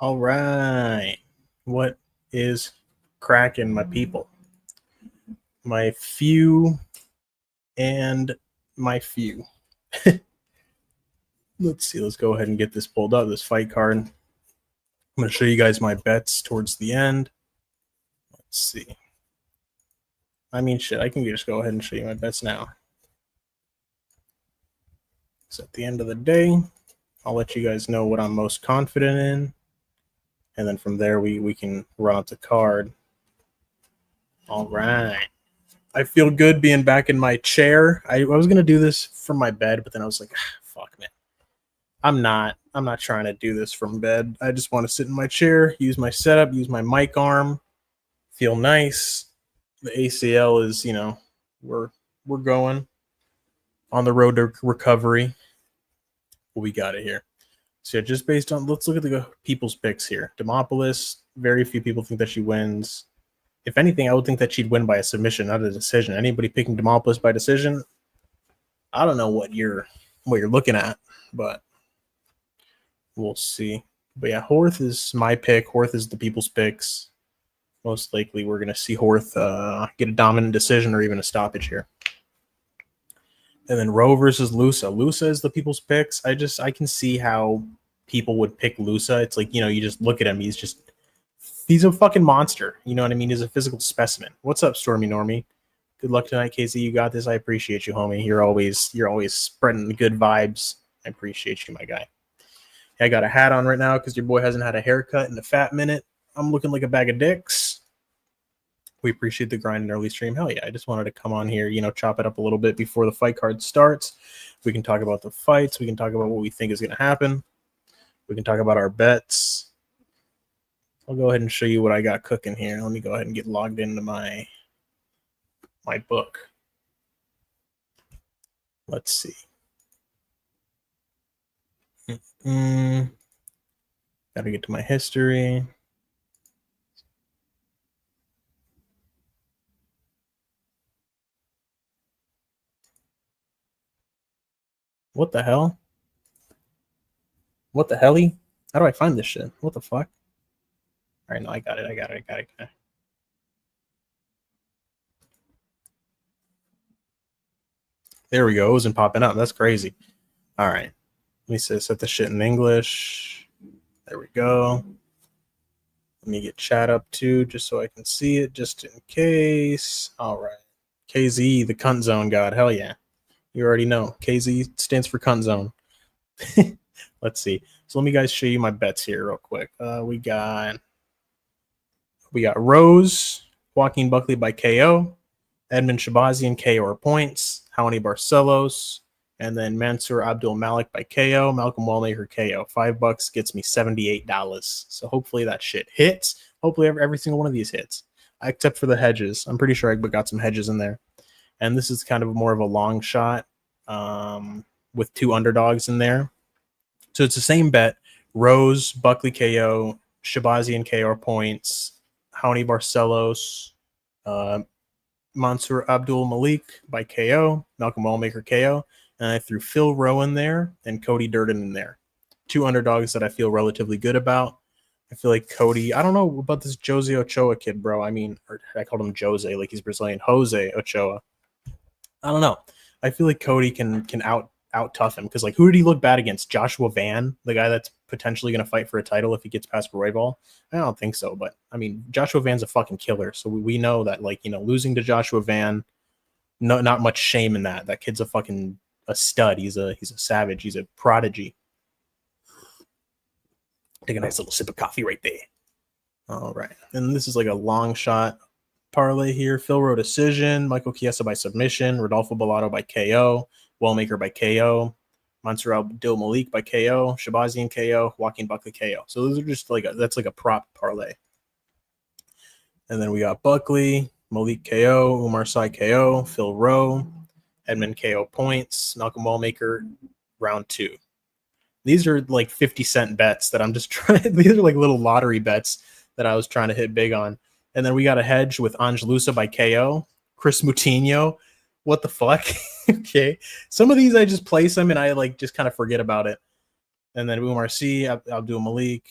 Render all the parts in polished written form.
All right. What is cracking, my people? My few and my few. Let's see. Let's go ahead and get this pulled up, this fight card. I'm going to show you guys my bets towards the end. Let's see. I mean, shit, I can just go ahead and show you my bets now. So at the end of the day, I'll let you guys know what I'm most confident in. And then from there, we can run up the card. All right. I feel good being back in my chair. I was going to do this from my bed, but then I was like, fuck, man. I'm not trying to do this from bed. I just want to sit in my chair, use my setup, use my mic arm, feel nice. The ACL is, we're going on the road to recovery. We got it here. So yeah, just based on, let's look at the people's picks here. Demopoulos, very few people think that she wins. If anything, I would think that she'd win by a submission, not a decision. Anybody picking Demopoulos by decision, I don't know what you're looking at, but we'll see. But yeah, Horth is my pick. Horth is the people's picks. Most likely, we're going to see Horth get a dominant decision or even a stoppage here. And then Rowe versus Lusa. Lusa is the people's picks. I can see how people would pick Lusa. It's like, you just look at him. He's a fucking monster. You know what I mean? He's a physical specimen. What's up, Stormy Normie? Good luck tonight, Casey. You got this. I appreciate you, homie. You're always spreading the good vibes. I appreciate you, my guy. I got a hat on right now because your boy hasn't had a haircut in a fat minute. I'm looking like a bag of dicks. We appreciate the grind and early stream. Hell yeah. I just wanted to come on here, chop it up a little bit before the fight card starts. We can talk about the fights. We can talk about what we think is going to happen. We can talk about our bets. I'll go ahead and show you what I got cooking here. Let me go ahead and get logged into my book. Let's see. Got to get to my history. What the hell? What the helly? How do I find this shit? What the fuck? All right, no, I got it. There we go. It wasn't popping up. That's crazy. All right. Let me set the shit in English. There we go. Let me get chat up too, just so I can see it, just in case. All right. KZ, the cunt zone god. Hell yeah. You already know. KZ stands for cunt zone. Let's see. So let me guys show you my bets here real quick. We got Rose, Joaquin Buckley by KO, Edmund Shabazian KO or points, Howani Barcelos, and then Mansour Abdul Malik by KO, Malcolm Wallmaker KO. $5 gets me $78. So hopefully that shit hits. Hopefully every single one of these hits, except for the hedges. I'm pretty sure I got some hedges in there. And this is kind of more of a long shot with two underdogs in there. So it's the same bet. Rose, Buckley KO, Shabazian KO points, Howani Barcelos, Mansour Abdul Malik by KO, Malcolm Wallmaker KO, and I threw Phil Rowe in there and Cody Durden in there. Two underdogs that I feel relatively good about. I feel like Cody, I don't know about this Jose Ochoa kid, bro. I mean, I called him Jose, like he's Brazilian. Jose Ochoa. I don't know. I feel like Cody can out tough him because, like, who did he look bad against? Joshua Van, the guy that's potentially going to fight for a title if he gets past Roybal? I don't think so, but I mean, Joshua Van's a fucking killer, so we know that, like, losing to Joshua Van, not much shame in that. That kid's a stud. He's a savage. He's a prodigy. Take a nice little sip of coffee right there. All right, and this is like a long shot parlay here. Phil Rowe decision, Michael Chiesa by submission, Rodolfo Bellato by KO, Wellmaker by KO, Mansour Abdul Malik by KO, Shabazian KO, Joaquin Buckley KO. So those are just that's like a prop parlay. And then we got Buckley, Malik KO, Umar Sy KO, Phil Rowe, Edmund KO points, Malcolm Wellmaker round 2. These are like 50-cent bets that I'm just trying. These are like little lottery bets that I was trying to hit big on. And then we got a hedge with Angelusa by KO, Chris Moutinho. What the fuck? Okay. Some of these I just place them and I just kind of forget about it. And then Umar Sy, Abdul Malik,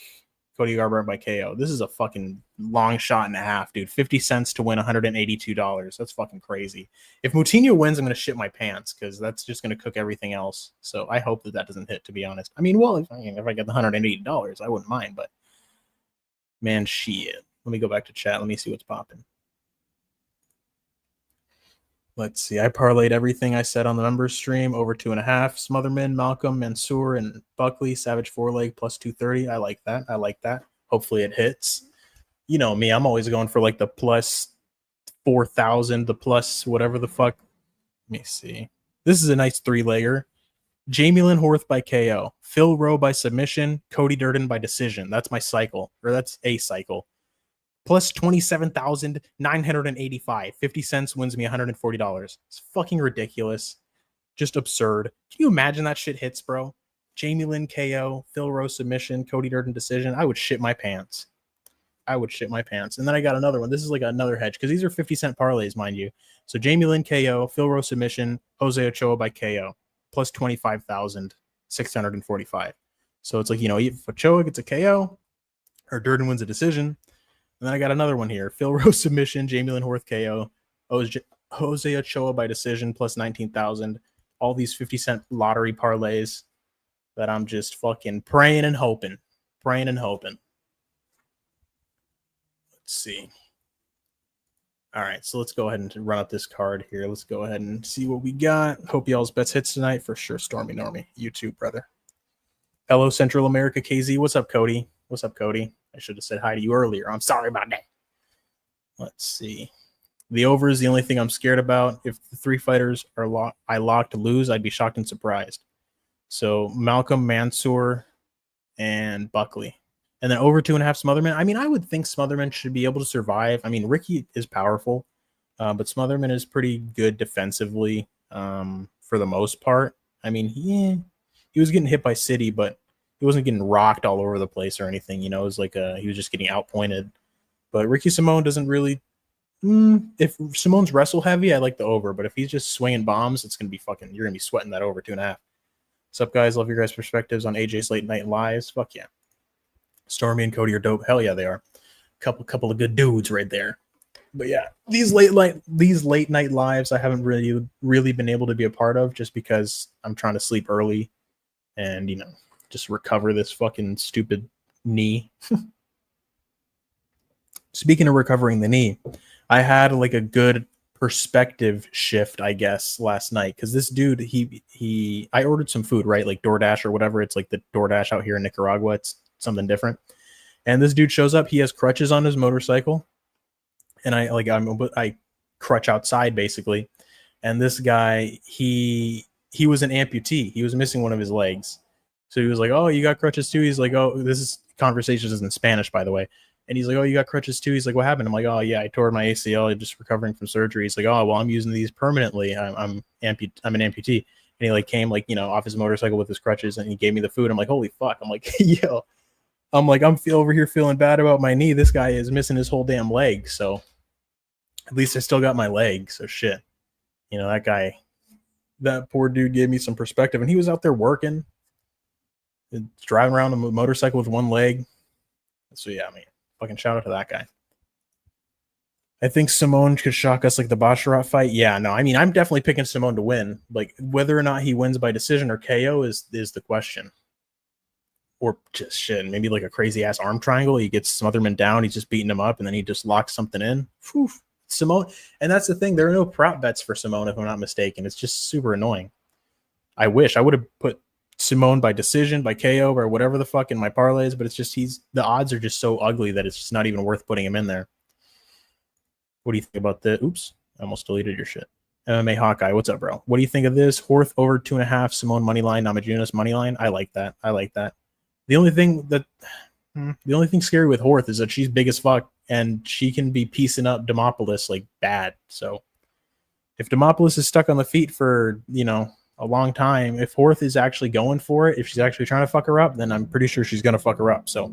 Cody Garbrandt by KO. This is a fucking long shot and a half, dude. 50 cents to win $182. That's fucking crazy. If Moutinho wins, I'm going to shit my pants because that's just going to cook everything else. So I hope that doesn't hit, to be honest. I mean, well, if I get the $180, I wouldn't mind, but man, shit. Let me go back to chat. Let me see what's popping. Let's see. I parlayed everything I said on the members stream over 2.5. Smotherman, Malcolm, Mansour, and Buckley. Savage 4-leg plus 230. I like that. I like that. Hopefully it hits. You know me. I'm always going for like the plus 4,000, the plus whatever the fuck. Let me see. This is a nice 3-legger. Jamie Lynn Horth by KO. Phil Rowe by submission. Cody Durden by decision. That's my cycle. Or that's a cycle. Plus 27,985. 50 cents wins me $140. It's fucking ridiculous. Just absurd. Can you imagine that shit hits, bro? Jamie Lynn KO, Phil Rowe submission, Cody Durden decision. I would shit my pants. I would shit my pants. And then I got another one. This is like another hedge because these are 50-cent parlays, mind you. So Jamie Lynn KO, Phil Rowe submission, Jose Ochoa by KO. Plus 25,645. So it's like, if Ochoa gets a KO or Durden wins a decision. And then I got another one here. Phil Rowe submission, Jamie Lynn Horth KO, Jose Ochoa by decision plus 19,000. All these 50-cent lottery parlays that I'm just fucking praying and hoping. Praying and hoping. Let's see. All right, so let's go ahead and run up this card here. Let's go ahead and see what we got. Hope y'all's bets hits tonight for sure. Stormy Normie, you too, brother. Hello, Central America KZ. What's up, Cody? What's up, Cody? I should have said hi to you earlier. I'm sorry about that. Let's see. The over is the only thing I'm scared about. If the 3 fighters are I lock to lose, I'd be shocked and surprised. So Malcolm, Mansour, and Buckley. And then over 2.5 Smotherman. I mean, I would think Smotherman should be able to survive. I mean, Ricky is powerful, but Smotherman is pretty good defensively for the most part. I mean, he was getting hit by City, but he wasn't getting rocked all over the place or anything. It was like he was just getting outpointed. But Ricky Simone doesn't really. If Simone's wrestle heavy, I like the over. But if he's just swinging bombs, it's gonna be fucking. You're gonna be sweating that over 2.5. What's up, guys? Love your guys' perspectives on AJ's late night lives. Fuck yeah. Stormy and Cody are dope. Hell yeah, they are. Couple of good dudes right there. But yeah, these late night lives, I haven't really been able to be a part of just because I'm trying to sleep early, and just recover this fucking stupid knee. Speaking of recovering the knee, I had like a good perspective shift, I guess, last night because this dude, I ordered some food, right? Like DoorDash or whatever. It's like the DoorDash out here in Nicaragua. It's something different. And this dude shows up. He has crutches on his motorcycle, and I crutch outside basically. And this guy, he was an amputee. He was missing one of his legs. So he was like, "Oh, you got crutches too?" He's like, "Oh, this is conversations is in Spanish, by the way." And he's like, "Oh, you got crutches too?" He's like, "What happened?" I'm like, "Oh, yeah, I tore my ACL. I'm just recovering from surgery." He's like, "Oh, well, I'm using these permanently. I'm an amputee." And he came off his motorcycle with his crutches, and he gave me the food. I'm like, "Holy fuck!" I'm like, "Yo," I'm like, "I'm over here feeling bad about my knee. This guy is missing his whole damn leg. So at least I still got my leg. So shit, that poor dude gave me some perspective, and he was out there working." Driving around a motorcycle with one leg. So yeah, I mean, fucking shout out to that guy. I think Simone could shock us like the Basharat fight. Yeah, no, I mean, I'm definitely picking Simone to win. Like whether or not he wins by decision or KO is the question. Or just shit, maybe like a crazy ass arm triangle. He gets Smotherman down, he's just beating him up, and then he just locks something in. Whew. Simone, and that's the thing. There are no prop bets for Simone, if I'm not mistaken. It's just super annoying. I wish I would have put Simone by decision, by KO, or whatever the fuck in my parlays, but it's just the odds are just so ugly that it's just not even worth putting him in there. What do you think about the? Oops, I almost deleted your shit. MMA Hawkeye, what's up, bro? What do you think of this? Horth over 2.5, Simone money line, Namajunas money line. I like that. The only thing scary with Horth is that she's big as fuck and she can be piecing up Demopoulos like bad. So if Demopoulos is stuck on the feet for a long time, if Horth is actually going for it, if she's actually trying to fuck her up, then I'm pretty sure she's going to fuck her up. So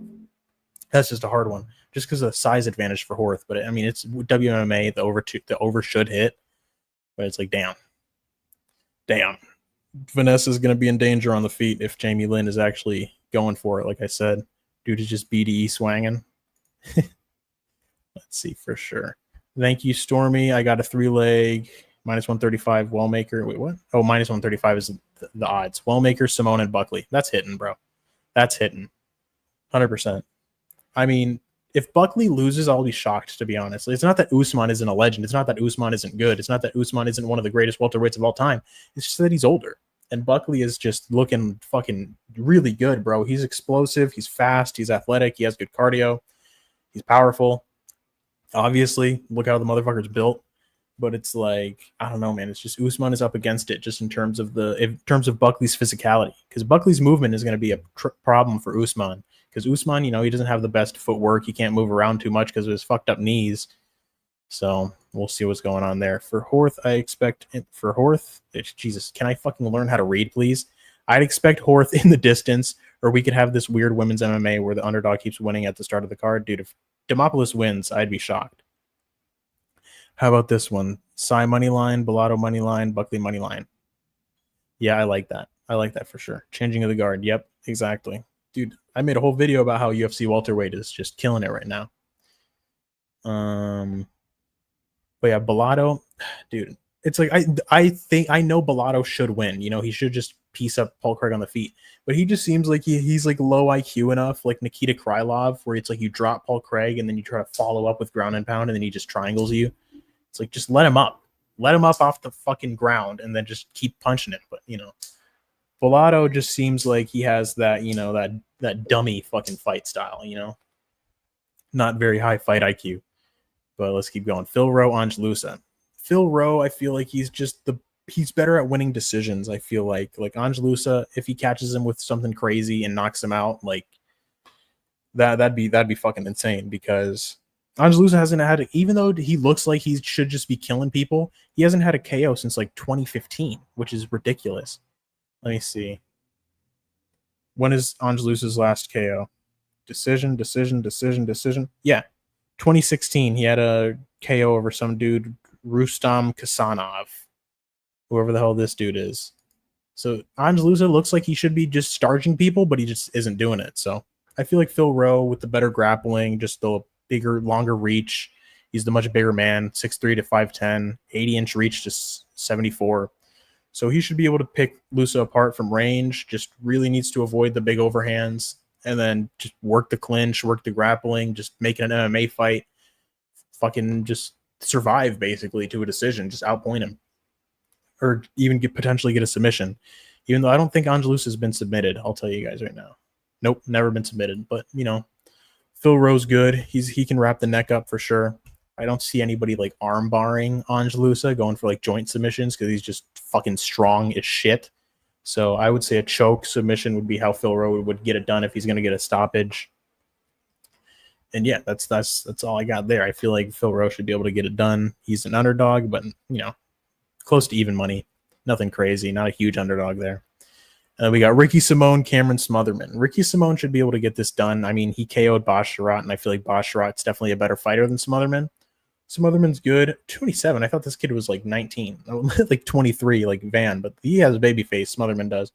that's just a hard one, just because of the size advantage for Horth. But I mean, it's WMMA, the over should hit, but it's like, damn. Vanessa's going to be in danger on the feet if Jamie Lynn is actually going for it. Like I said, Dude is just BDE swanging. Let's see for sure. Thank you, Stormy. I got a 3-leg minus 135 Wellmaker. Wait, what? Oh, minus 135 is the odds. Wellmaker, Simone, and Buckley. That's hitting, bro. That's hitting. 100%. I mean, if Buckley loses, I'll be shocked, to be honest. It's not that Usman isn't a legend. It's not that Usman isn't good. It's not that Usman isn't one of the greatest welterweights of all time. It's just that he's older. And Buckley is just looking fucking really good, bro. He's explosive. He's fast. He's athletic. He has good cardio. He's powerful. Obviously, look how the motherfucker's built. But it's like, I don't know, man. It's just Usman is up against it just in terms of Buckley's physicality. Because Buckley's movement is going to be a problem for Usman. Because Usman, you know, he doesn't have the best footwork. He can't move around too much because of his fucked up knees. So we'll see what's going on there. For Horth, I expect for Horth, Jesus, can I fucking learn how to read, please? I'd expect Horth in the distance, or we could have this weird women's MMA where the underdog keeps winning at the start of the card. Dude, if Demopoulos wins, I'd be shocked. How about this one? Sai money line, Bellato money line, Buckley money line. Yeah, I like that. I like that for sure. Changing of the guard. Yep, exactly. Dude, I made a whole video about how UFC welterweight is just killing it right now. But yeah, Bellato, dude, it's like I think I know Bellato should win. You know, he should just piece up Paul Craig on the feet. But he just seems like he's like low IQ enough, like Nikita Krylov, where it's like you drop Paul Craig and then you try to follow up with ground and pound and then he just triangles you. It's like, just let him up. Let him up off the fucking ground and then just keep punching it. But, you know, Bellato just seems like he has that, you know, that dummy fucking fight style, you know? Not very high fight IQ. But let's keep going. Phil Rowe, Angelusa. Phil Rowe, I feel like he's better at winning decisions. I feel like Angelusa, if he catches him with something crazy and knocks him out, like that'd be fucking insane, because Angelusa hasn't had, even though he looks like he should just be killing people, he hasn't had a KO since like 2015, which is ridiculous. Let me see. When is Angelusa's last KO? Decision. Yeah. 2016, he had a KO over some dude, Rustam Kasanov, whoever the hell this dude is. So Angelusa looks like he should be just starching people, but he just isn't doing it. So I feel like Phil Rowe, with the better grappling, just the bigger, longer reach, he's the much bigger man, 6'3 to 5'10, 80-inch reach to 74. So he should be able to pick Lusa apart from range, just really needs to avoid the big overhands, and then just work the clinch, work the grappling, just make it an MMA fight, fucking just survive basically to a decision, just outpoint him, or even potentially get a submission. Even though I don't think Angelusa has been submitted, I'll tell you guys right now. Nope, never been submitted. But, you know, Phil Rowe's good. He can wrap the neck up for sure. I don't see anybody like arm barring Angelusa, going for like joint submissions, because he's just fucking strong as shit. So I would say a choke submission would be how Phil Rowe would get it done if he's going to get a stoppage. And yeah, that's all I got there. I feel like Phil Rowe should be able to get it done. He's an underdog, but, you know, close to even money. Nothing crazy. Not a huge underdog there. We got Ricky Simone, Cameron Smotherman. Ricky Simone should be able to get this done. I mean, he KO'd Basharat, and I feel like Basharat's definitely a better fighter than Smotherman. Smotherman's good. 27. I thought this kid was like 19, like 23, like Van, but he has a baby face. Smotherman does.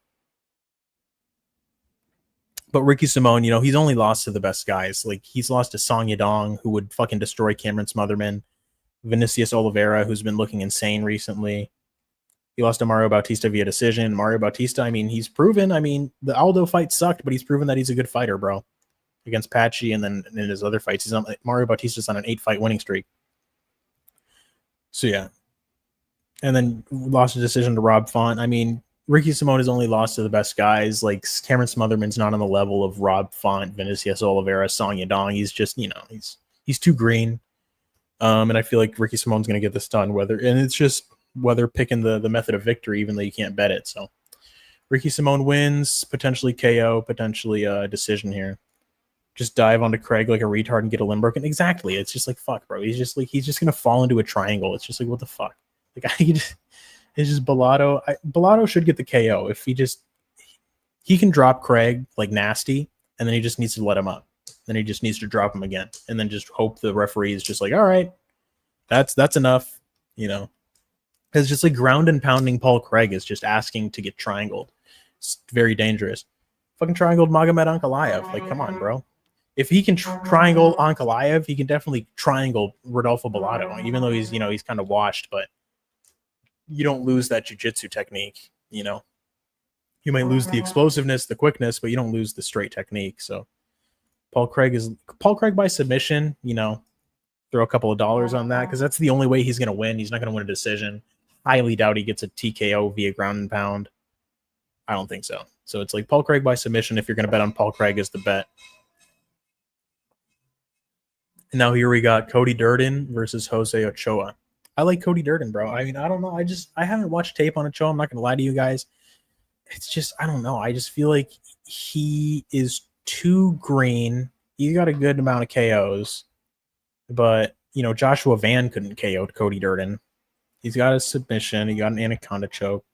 But Ricky Simone, you know, he's only lost to the best guys. Like, he's lost to Song Yadong, who would fucking destroy Cameron Smotherman. Vinicius Oliveira, who's been looking insane recently. He lost to Mario Bautista via decision. Mario Bautista, I mean, he's proven. I mean, the Aldo fight sucked, but he's proven that he's a good fighter, bro. Against Patchy, and then in his other fights, he's on, Mario Bautista's on an 8-fight winning streak. So yeah. And then lost a decision to Rob Font. I mean, Ricky Simone has only lost to the best guys. Like, Cameron Smotherman's not on the level of Rob Font, Vinicius Oliveira, Song Yadong. He's just, you know, he's too green. And I feel like Ricky Simone's going to get this done. It's just whether picking the method of victory, even though you can't bet it. So Ricky Simone wins, potentially KO, potentially a decision here. Just dive onto Craig like a retard and get a limb broken. Exactly. It's just like, fuck, bro. He's just going to fall into a triangle. It's just like, what the fuck? Like, it's just Bellato. Bellato should get the KO if he can drop Craig like nasty, and then he just needs to let him up. Then he just needs to drop him again, and then just hope the referee is just like, all right, that's enough, you know. It's just like ground and pounding Paul Craig is just asking to get triangled. It's very dangerous. Fucking triangled Magomed Ankalaev. Like, come on, bro. If he can triangle Ankalaev, he can definitely triangle Rodolfo Bellato, even though he's kind of washed, but you don't lose that jiu-jitsu technique, You might lose the explosiveness, the quickness, but you don't lose the straight technique. So Paul Craig by submission, throw a couple of dollars on that because that's the only way he's going to win. He's not going to win a decision. Highly doubt he gets a TKO via ground and pound. I don't think so. So it's like Paul Craig by submission if you're going to bet on Paul Craig as the bet. And now here we got Cody Durden versus Jose Ochoa. I like Cody Durden, bro. I mean, I don't know. I haven't watched tape on Ochoa. I'm not going to lie to you guys. It's just, I don't know. I just feel like he is too green. He's got a good amount of KOs. But, Joshua Van couldn't KO Cody Durden. He's got a submission. He got an anaconda choke.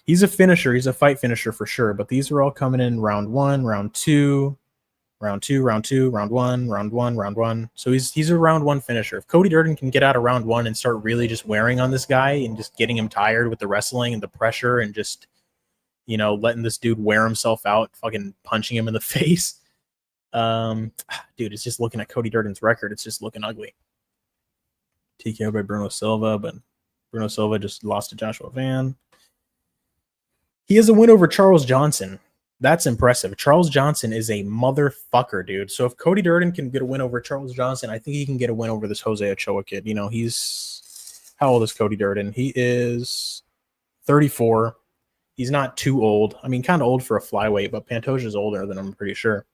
He's a finisher. He's a fight finisher for sure. But these are all coming in round 1, round 2, round 2, round 2, round 1, round 1, round 1. So he's a round 1 finisher. If Cody Durden can get out of round 1 and start really just wearing on this guy and just getting him tired with the wrestling and the pressure and just, letting this dude wear himself out, fucking punching him in the face. Dude, it's just looking at Cody Durden's record. It's just looking ugly. TKO by Bruno Silva, but Bruno Silva just lost to Joshua Van. He has a win over Charles Johnson. That's impressive. Charles Johnson is a motherfucker, dude. So if Cody Durden can get a win over Charles Johnson, I think he can get a win over this Jose Ochoa kid. He's... How old is Cody Durden? He is 34. He's not too old. I mean, kind of old for a flyweight, but Pantoja's older than him, I'm pretty sure.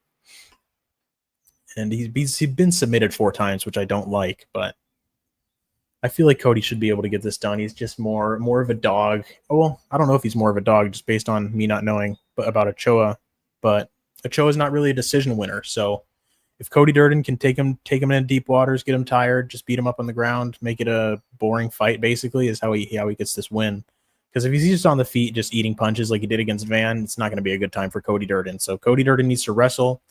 And he's been submitted 4 times, which I don't like, but I feel like Cody should be able to get this done. He's just more of a dog. Oh, well, I don't know if he's more of a dog just based on me not knowing about Ochoa, but Ochoa's not really a decision winner. So if Cody Durden can take him in deep waters, get him tired, just beat him up on the ground, make it a boring fight, basically, is how he gets this win. Because if he's just on the feet, just eating punches like he did against Van, it's not going to be a good time for Cody Durden. So Cody Durden needs to wrestle.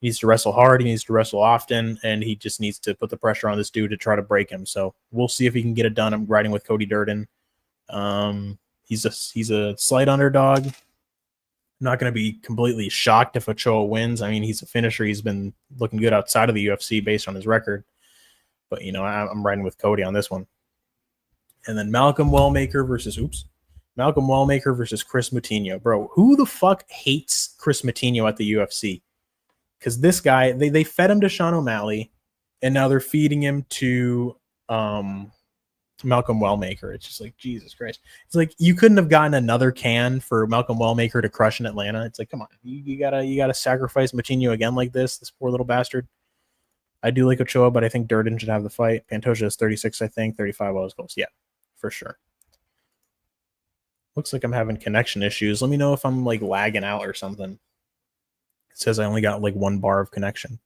He needs to wrestle hard. He needs to wrestle often, and he just needs to put the pressure on this dude to try to break him. So we'll see if he can get it done. I'm riding with Cody Durden. He's a slight underdog. I'm not going to be completely shocked if Ochoa wins. I mean, he's a finisher. He's been looking good outside of the UFC based on his record. But, I'm riding with Cody on this one. And then Malcolm Wellmaker versus Chris Moutinho. Bro, who the fuck hates Chris Moutinho at the UFC? Because this guy, they fed him to Sean O'Malley, and now they're feeding him to Malcolm Wellmaker. It's just like, Jesus Christ. It's like you couldn't have gotten another can for Malcolm Wellmaker to crush in Atlanta. It's like, come on, you gotta sacrifice Moutinho again like this poor little bastard. I do like Ochoa, but I think Durden should have the fight. Pantoja is 36, I think. 35 all his goals. Yeah, for sure. Looks like I'm having connection issues. Let me know if I'm like lagging out or something. It says I only got like 1 bar of connection.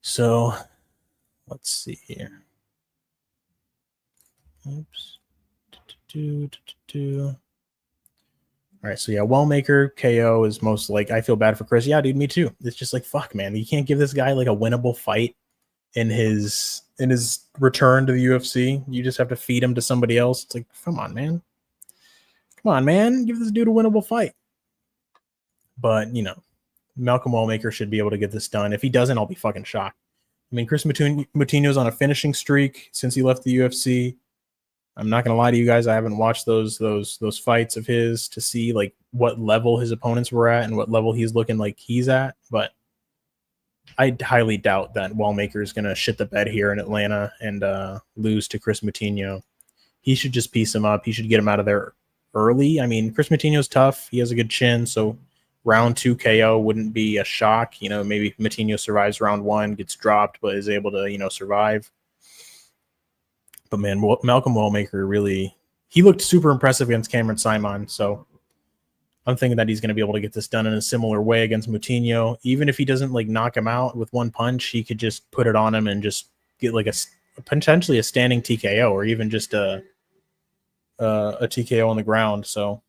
So let's see here. Oops. All right, so yeah, Wellmaker KO is most like, I feel bad for Chris. Yeah, dude, me too. It's just like, fuck, man. You can't give this guy like a winnable fight in his return to the UFC. You just have to feed him to somebody else. It's like, come on, man. Come on, man. Give this dude a winnable fight. But, Malcolm Wellmaker should be able to get this done. If he doesn't, I'll be fucking shocked. I mean, Chris Moutinho's on a finishing streak since he left the UFC. I'm not going to lie to you guys. I haven't watched those fights of his to see like what level his opponents were at and what level he's looking like he's at. But I highly doubt that Wellmaker is going to shit the bed here in Atlanta and lose to Chris Moutinho. He should just piece him up. He should get him out of there early. I mean, Chris Moutinho's tough. He has a good chin, so round 2 KO wouldn't be a shock. Maybe Moutinho survives round 1, gets dropped, but is able to, survive. But man, Malcolm Wellmaker really, he looked super impressive against Cameron Simon. So I'm thinking that he's going to be able to get this done in a similar way against Moutinho. Even if he doesn't like knock him out with 1 punch, he could just put it on him and just get like potentially a standing TKO or even just a TKO on the ground. So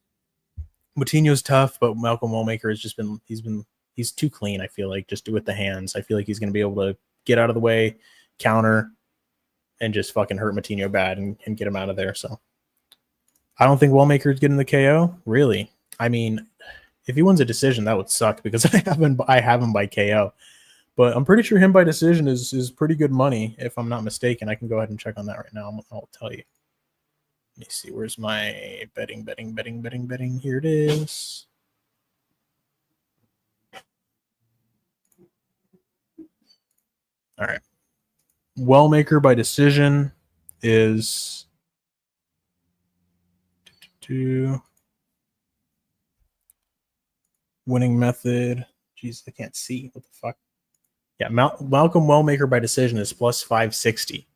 Moutinho's tough, but Malcolm Wellmaker has just he's too clean. I feel like just with the hands, I feel like he's going to be able to get out of the way, counter, and just fucking hurt Moutinho bad and get him out of there. So I don't think Wellmaker's getting the KO. Really, I mean, if he wins a decision, that would suck because I have him by KO. But I'm pretty sure him by decision is pretty good money, if I'm not mistaken. I can go ahead and check on that right now. I'll tell you. Let me see. Where's my betting? Here it is. All right. Wellmaker by decision is winning method. Jeez, I can't see. What the fuck? Yeah, Malcolm Wellmaker by decision is plus 560.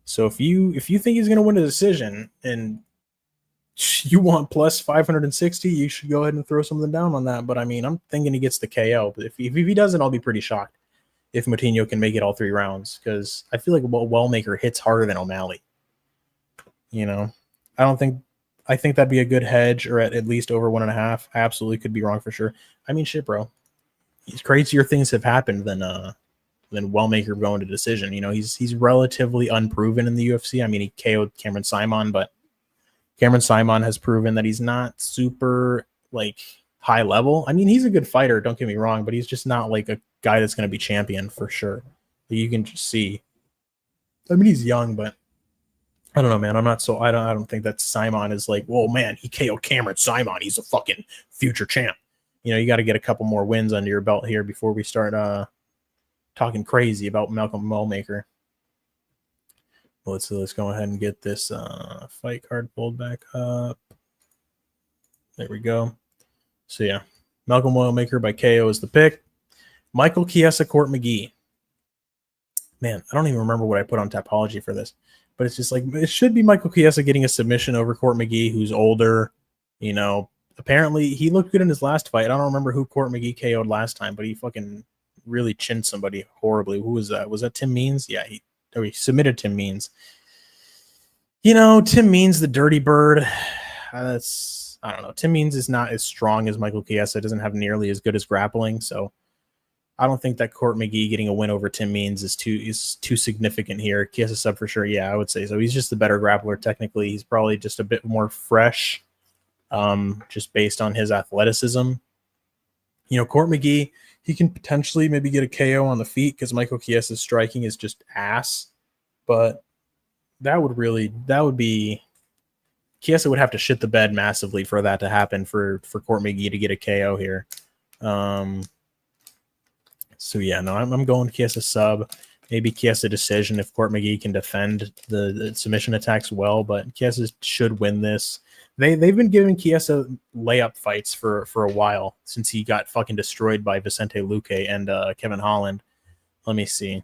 So if you think he's going to win a decision and you want plus 560, you should go ahead and throw something down on that. But I mean, I'm thinking he gets the KO. But if he doesn't, I'll be pretty shocked if Moutinho can make it all 3 rounds, because I feel like Wellmaker hits harder than O'Malley. You know, I think that'd be a good hedge, or at least over 1.5. I absolutely could be wrong for sure. I mean, shit, bro. Crazier things have happened than Wellmaker going to decision. You know, he's relatively unproven in the UFC. I mean, he KO'd Cameron Simon, but Cameron Simon has proven that he's not super like high level. I mean, he's a good fighter, don't get me wrong, but he's just not like a guy that's going to be champion for sure. You can just see. I mean, he's young, but I don't know, man. I don't think that Simon is like, whoa, man, he KO'd Cameron Simon. He's a fucking future champ. You know, you got to get a couple more wins under your belt here before we start talking crazy about Malcolm Wellmaker. Let's go ahead and get this fight card pulled back up. There we go. So yeah, Malcolm Wellmaker by KO is the pick. Michael Chiesa, Court McGee. Man, I don't even remember what I put on Tapology for this, but it's just like, it should be Michael Chiesa getting a submission over Court McGee, who's older. You know, apparently he looked good in his last fight. I don't remember who Court McGee KO'd last time, but he fucking really chinned somebody horribly. Who was that? Was that Tim Means? Yeah, he submitted Tim Means. You know, Tim Means, the dirty bird. I don't know. Tim Means is not as strong as Michael Chiesa. Doesn't have nearly as good as grappling. So I don't think that Court McGee getting a win over Tim Means is too significant here. Chiesa sub for sure. Yeah, I would say so. He's just the better grappler technically. He's probably just a bit more fresh, just based on his athleticism. You know, Court McGee, he can potentially maybe get a KO on the feet because Michael Chiesa's striking is just ass. But that would be Chiesa would have to shit the bed massively for that to happen for Court McGee to get a KO here. So yeah, no, I'm going Chiesa sub, maybe Chiesa decision if Court McGee can defend the submission attacks well, but Chiesa should win this. They've been giving Chiesa layup fights for a while since he got fucking destroyed by Vicente Luque and Kevin Holland. Let me see.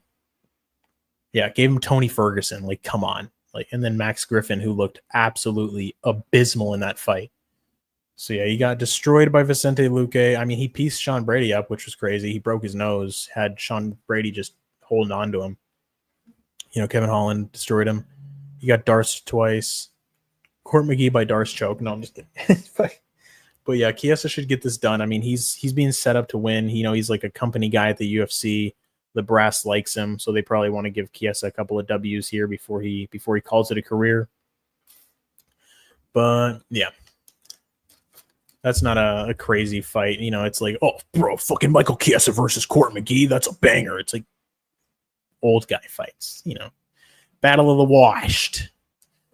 Yeah, gave him Tony Ferguson. Like, come on. Like, and then Max Griffin, who looked absolutely abysmal in that fight. So yeah, he got destroyed by Vicente Luque. I mean, he pieced Sean Brady up, which was crazy. He broke his nose, had Sean Brady just holding on to him. You know, Kevin Holland destroyed him. He got Darce twice. Court McGee by Darce choke. No, I'm just kidding. But yeah, Chiesa should get this done. I mean, he's being set up to win. You know, he's like a company guy at the UFC. The brass likes him, so they probably want to give Chiesa a couple of W's here before he calls it a career. But yeah, that's not a crazy fight. You know, it's like, oh, bro, fucking Michael Chiesa versus Court McGee. That's a banger. It's like old guy fights, you know. Battle of the Washed.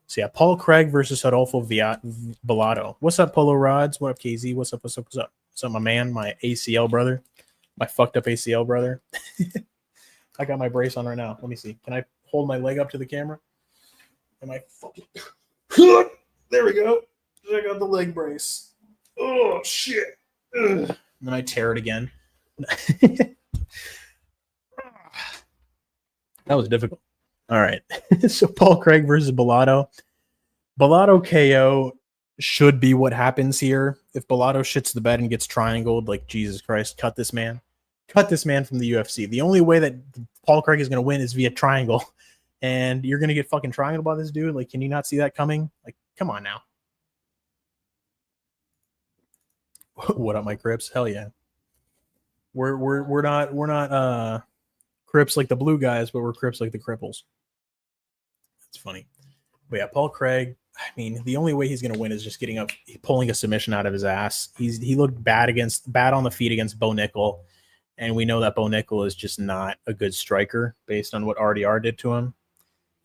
So yeah, Paul Craig versus Adolfo Bellato. What's up, Polo Rods? What up, KZ? What's up? What's up, my man? My ACL brother. My fucked up ACL brother. I got my brace on right now. Let me see. Can I hold my leg up to the camera? Am I fucking... There we go. I got the leg brace. Oh, shit. Ugh. And then I tear it again. That was difficult. All right. So Paul Craig versus Bellato. Bellato KO should be what happens here. If Bellato shits the bed and gets triangled, like, Jesus Christ, cut this man. Cut this man from the UFC. The only way that Paul Craig is going to win is via triangle. And you're going to get fucking triangled by this dude? Like, can you not see that coming? Like, come on now. What up, my Crips? Hell yeah. We're not Crips like the blue guys, but we're Crips like the cripples. That's funny. But yeah, Paul Craig, I mean, the only way he's going to win is just pulling a submission out of his ass. He looked bad on the feet against Bo Nickel, And we know that Bo Nickel is just not a good striker based on what RDR did to him.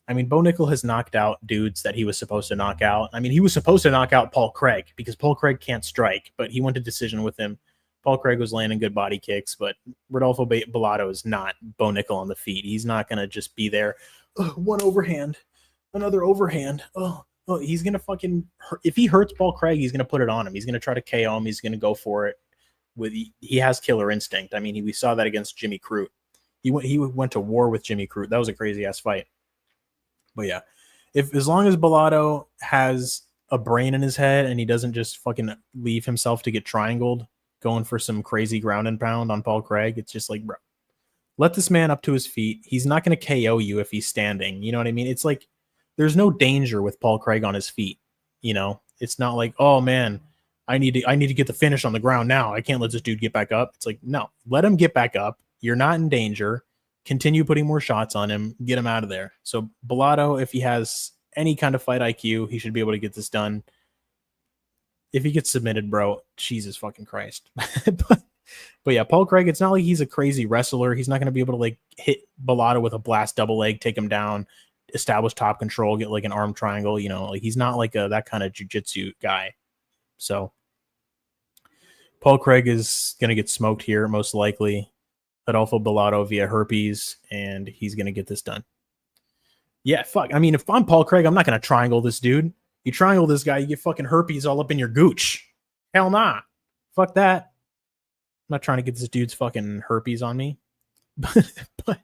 I mean, Bo Nickel has knocked out dudes that he was supposed to knock out. I mean, he was supposed to knock out Paul Craig because Paul Craig can't strike, but he went to decision with him. Paul Craig was landing good body kicks, but Rodolfo Bellato is not Bo Nickel on the feet. He's not going to just be there. Oh, one overhand, another overhand. Oh, he's going to fucking – if he hurts Paul Craig, he's going to put it on him. He's going to try to KO him. He's going to go for it. He has killer instinct. I mean, we saw that against Jimmy Crute. He went to war with Jimmy Crute. That was a crazy-ass fight. But yeah, as long as Bellato has a brain in his head and he doesn't just fucking leave himself to get triangled going for some crazy ground and pound on Paul Craig, it's just like, bro, let this man up to his feet. He's not going to KO you if he's standing. You know what I mean? It's like there's no danger with Paul Craig on his feet. You know, it's not like, oh man, I need to get the finish on the ground now. I can't let this dude get back up. It's like, no, let him get back up. You're not in danger. Continue putting more shots on him. Get him out of there. So Bellato, if he has any kind of fight IQ, he should be able to get this done. If he gets submitted, bro, Jesus fucking Christ. but yeah, Paul Craig, it's not like he's a crazy wrestler. He's not going to be able to like hit Bellato with a blast double leg, take him down, establish top control, get like an arm triangle. You know, like he's not like that kind of jiu-jitsu guy. So Paul Craig is going to get smoked here, most likely. Rodolfo Bellato via herpes, and he's going to get this done. Yeah, fuck. I mean, if I'm Paul Craig, I'm not going to triangle this dude. You triangle this guy, you get fucking herpes all up in your gooch. Hell nah. Fuck that. I'm not trying to get this dude's fucking herpes on me. but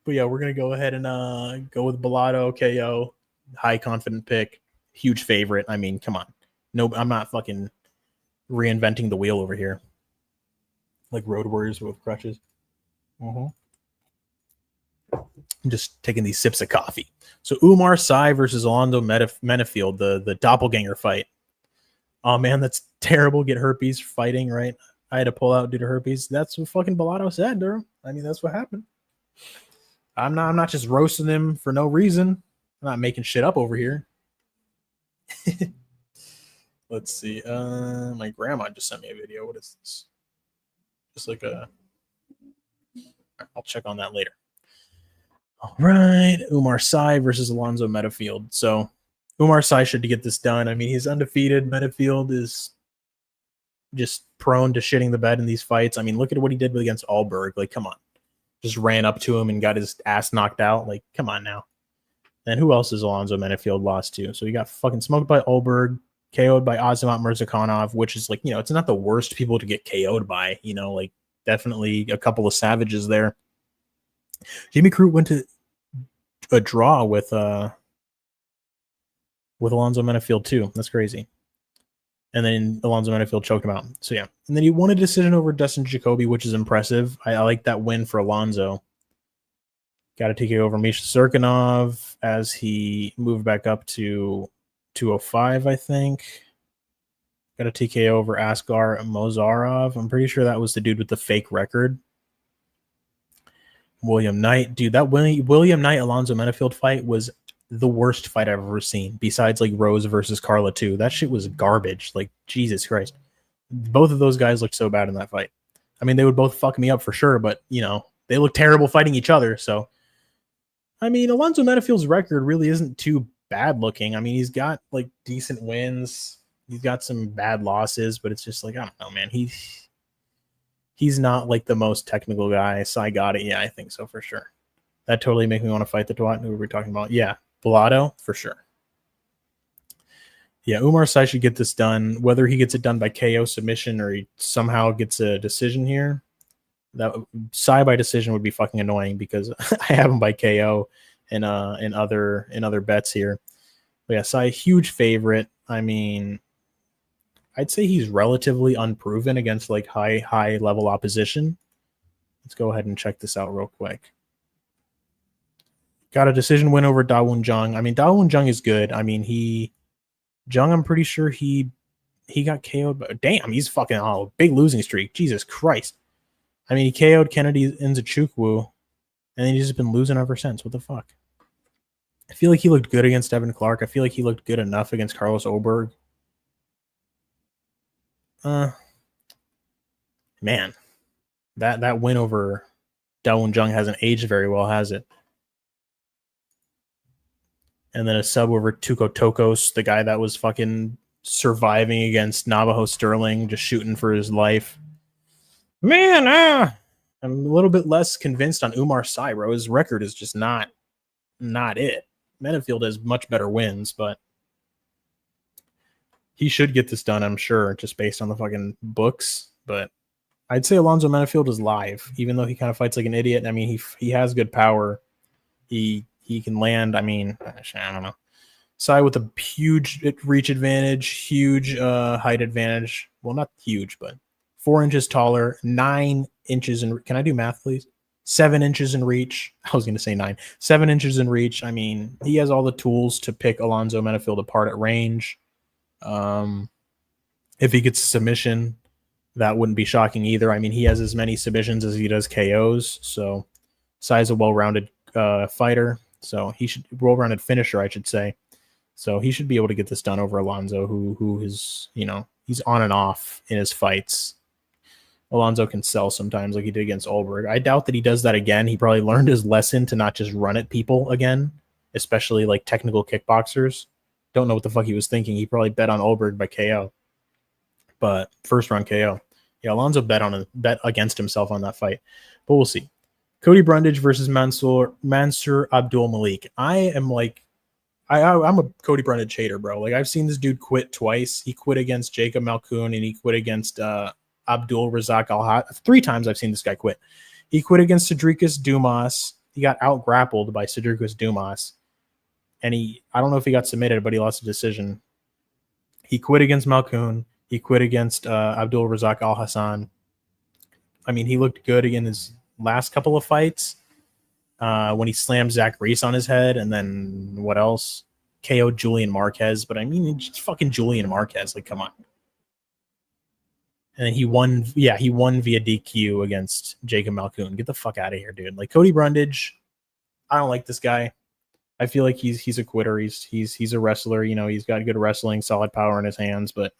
yeah, we're going to go ahead and go with Bellato, KO. High confident pick. Huge favorite. I mean, come on. No, I'm not fucking reinventing the wheel over here. Like Road Warriors with crutches. I'm just taking these sips of coffee. So Umar Sy versus Alonzo Menafield, the doppelganger fight. Oh man, that's terrible. Get herpes fighting, right? I had to pull out due to herpes. That's what fucking Bellato said, bro. I mean, that's what happened. I'm not just roasting him for no reason. I'm not making shit up over here. Let's see. My grandma just sent me a video. What is this? Just like I'll check on that later. All right, Umar Sy versus Alonzo Menafield. So Umar Sy should get this done. I mean, he's undefeated. Menafield is just prone to shitting the bed in these fights. I mean, look at what he did against Allberg. Like, come on. Just ran up to him and got his ass knocked out. Like, come on now. And who else is Alonzo Menafield lost to? So he got fucking smoked by Allberg, KO'd by Azamat Murzakanov, which is like, you know, it's not the worst people to get KO'd by, you know, like definitely a couple of savages there. Jimmy Crute went to a draw with Alonzo Menafield too. That's crazy. And then Alonzo Menafield choked him out. So yeah. And then he won a decision over Dustin Jacoby, which is impressive. I like that win for Alonzo. Got a TKO over Misha Serkinov as he moved back up to 205, I think. Got a TKO over Askar Mozarov. I'm pretty sure that was the dude with the fake record. William Knight. Dude, that William Knight-Alonzo Menafield fight was the worst fight I've ever seen, besides like Rose versus Carla 2. That shit was garbage. Like, Jesus Christ. Both of those guys looked so bad in that fight. I mean, they would both fuck me up for sure, but, you know, they look terrible fighting each other, so. I mean, Alonzo Menafield's record really isn't too bad looking. I mean, he's got like decent wins. He's got some bad losses, but it's just like, I don't know, man. He's not like the most technical guy. Sai got it. Yeah, I think so for sure. That totally make me want to fight the twat. Who were we talking about? Yeah, Bellato for sure. Yeah, Umar Sy should get this done. Whether he gets it done by KO submission or he somehow gets a decision here, that Sy by decision would be fucking annoying because I have him by KO in other bets here. But yeah, Sy, huge favorite. I mean, I'd say he's relatively unproven against like high level opposition. Let's go ahead and check this out real quick. Got a decision win over Dawoon Jung. I mean, Dawoon Jung is good. I mean, Jung, I'm pretty sure he got KO'd. But damn, he's fucking big losing streak. Jesus Christ. I mean, he KO'd Kennedy Nzechukwu, and then he's just been losing ever since. What the fuck? I feel like he looked good against Devin Clark. I feel like he looked good enough against Carlos Oberg. Man, That win over Daewon Jung hasn't aged very well, has it? And then a sub over Tuko Tokos, the guy that was fucking surviving against Navajo Sterling, just shooting for his life. Man, I'm a little bit less convinced on Umar Sy, bro. His record is just not it. Menafield has much better wins, but he should get this done, I'm sure, just based on the fucking books. But I'd say Alonzo Menafield is live, even though he kind of fights like an idiot. I mean, he has good power. He can land. I mean, I don't know. Sy with a huge reach advantage, huge height advantage. Well, not huge, but 4 inches taller, 9 inches in. Can I do math, please? 7 inches in reach. I was going to say 9. 7 inches in reach. I mean, he has all the tools to pick Alonzo Menafield apart at range. If he gets a submission, that wouldn't be shocking either. I mean, he has as many submissions as he does KOs. So Sy's a well-rounded fighter. So he should well-rounded finisher, I should say. So he should be able to get this done over Alonzo, who is, you know, he's on and off in his fights. Alonzo can sell sometimes like he did against Olberg. I doubt that he does that again. He probably learned his lesson to not just run at people again, especially like technical kickboxers. Don't know what the fuck he was thinking. He probably bet on Olberg by KO. But first round KO. Yeah, Alonzo bet against himself on that fight. But we'll see. Cody Brundage versus Mansour Abdul Malik. I'm a Cody Brundage hater, bro. Like, I've seen this dude quit twice. He quit against Jacob Malkoun and he quit against Abdul Razak Al-Hat. 3 times I've seen this guy quit. He quit against Cedricus Dumas. He got out-grappled by Cedricus Dumas. And I don't know if he got submitted, but he lost a decision. He quit against Malkoun. He quit against Abdul Razak Al-Hassan. I mean, he looked good in his last couple of fights when he slammed Zach Reese on his head. And then what else? KO'd Julian Marquez. But I mean, just fucking Julian Marquez. Like, come on. And then he won via DQ against Jacob Malkoun. Get the fuck out of here, dude. Like, Cody Brundage, I don't like this guy. I feel like he's a quitter. He's a wrestler. You know, he's got good wrestling, solid power in his hands, but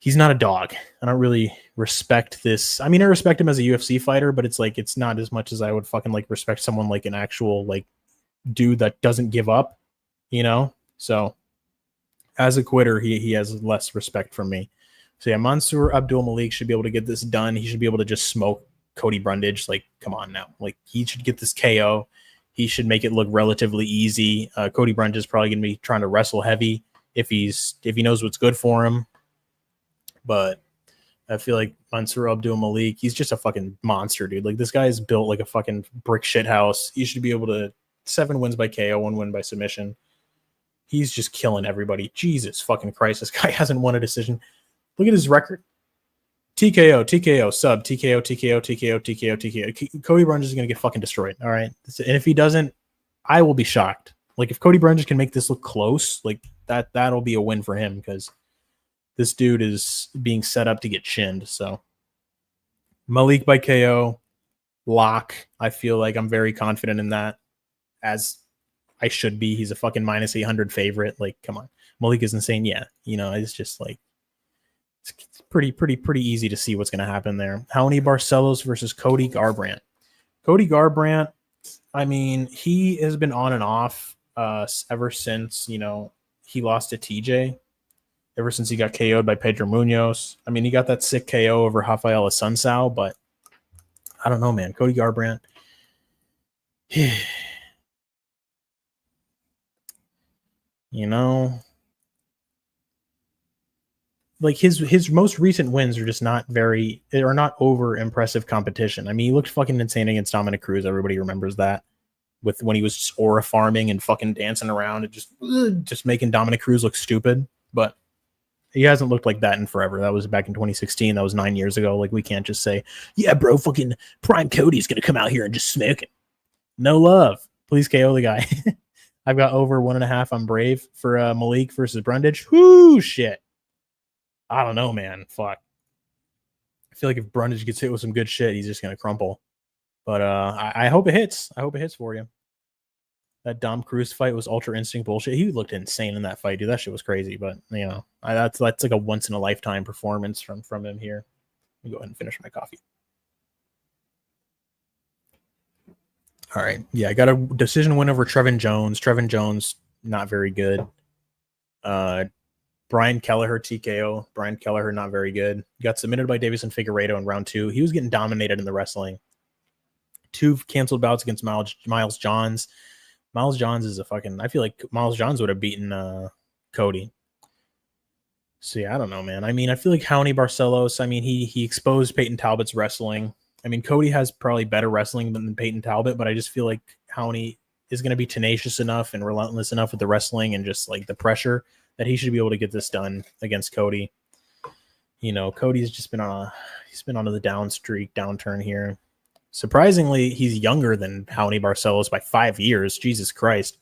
he's not a dog. I don't really respect this. I mean, I respect him as a UFC fighter, but it's like, it's not as much as I would fucking like respect someone like an actual like dude that doesn't give up, you know? So as a quitter, he has less respect from me. So yeah, Mansour Abdul Malik should be able to get this done. He should be able to just smoke Cody Brundage. Like, come on now. Like, he should get this KO. He should make it look relatively easy. Cody Brundage is probably going to be trying to wrestle heavy if he knows what's good for him. But I feel like Mansour Abdul Malik, he's just a fucking monster, dude. Like, this guy is built like a fucking brick shit house. He should be able to 7 wins by KO, 1 win by submission. He's just killing everybody. Jesus fucking Christ, this guy hasn't won a decision. Look at his record. TKO, sub, TKO. Cody Brundage is going to get fucking destroyed, all right? And if he doesn't, I will be shocked. Like, if Cody Brundage can make this look close, like, that'll be a win for him because this dude is being set up to get chinned. So, Malik by KO, lock. I feel like I'm very confident in that, as I should be. He's a fucking minus 800 favorite. Like, come on. Malik is insane. Yeah, you know, it's just like, it's pretty easy to see what's going to happen there. Raoni Barcelos versus Cody Garbrandt. Cody Garbrandt, I mean, he has been on and off ever since, you know, he lost to TJ. Ever since he got KO'd by Pedro Munoz. I mean, he got that sick KO over Rafael Asuncao, but I don't know, man. Cody Garbrandt. You know, like his most recent wins are just not over impressive competition. I mean, he looked fucking insane against Dominic Cruz. Everybody remembers that, with when he was just aura farming and fucking dancing around and just making Dominic Cruz look stupid. But he hasn't looked like that in forever. That was back in 2016. That was 9 years ago. Like, we can't just say, yeah, bro, fucking Prime Cody's gonna come out here and just smoke it. No love. Please KO the guy. I've got over 1.5 on Brave for Malik versus Brundage. Whoo, shit. I don't know, man. Fuck. I feel like if Brundage gets hit with some good shit, he's just going to crumple. But I hope it hits. I hope it hits for you. That Dom Cruz fight was Ultra Instinct bullshit. He looked insane in that fight, dude. That shit was crazy. But, you know, that's like a once-in-a-lifetime performance from him here. Let me go ahead and finish my coffee. All right. Yeah, I got a decision win over Trevin Jones. Trevin Jones, not very good. Brian Kelleher, TKO. Brian Kelleher, not very good. Got submitted by Davison Figueiredo in round 2. He was getting dominated in the wrestling. 2 canceled bouts against Miles Johns. Miles Johns is a fucking... I feel like Miles Johns would have beaten Cody. So, yeah, I don't know, man. I mean, I feel like Raoni Barcelos, I mean, he exposed Peyton Talbot's wrestling. I mean, Cody has probably better wrestling than Peyton Talbot, but I just feel like Raoni is going to be tenacious enough and relentless enough with the wrestling and just like the pressure that he should be able to get this done against Cody. You know, Cody's just been on the downturn here. Surprisingly, he's younger than Raoni Barcelos by 5 years. Jesus Christ.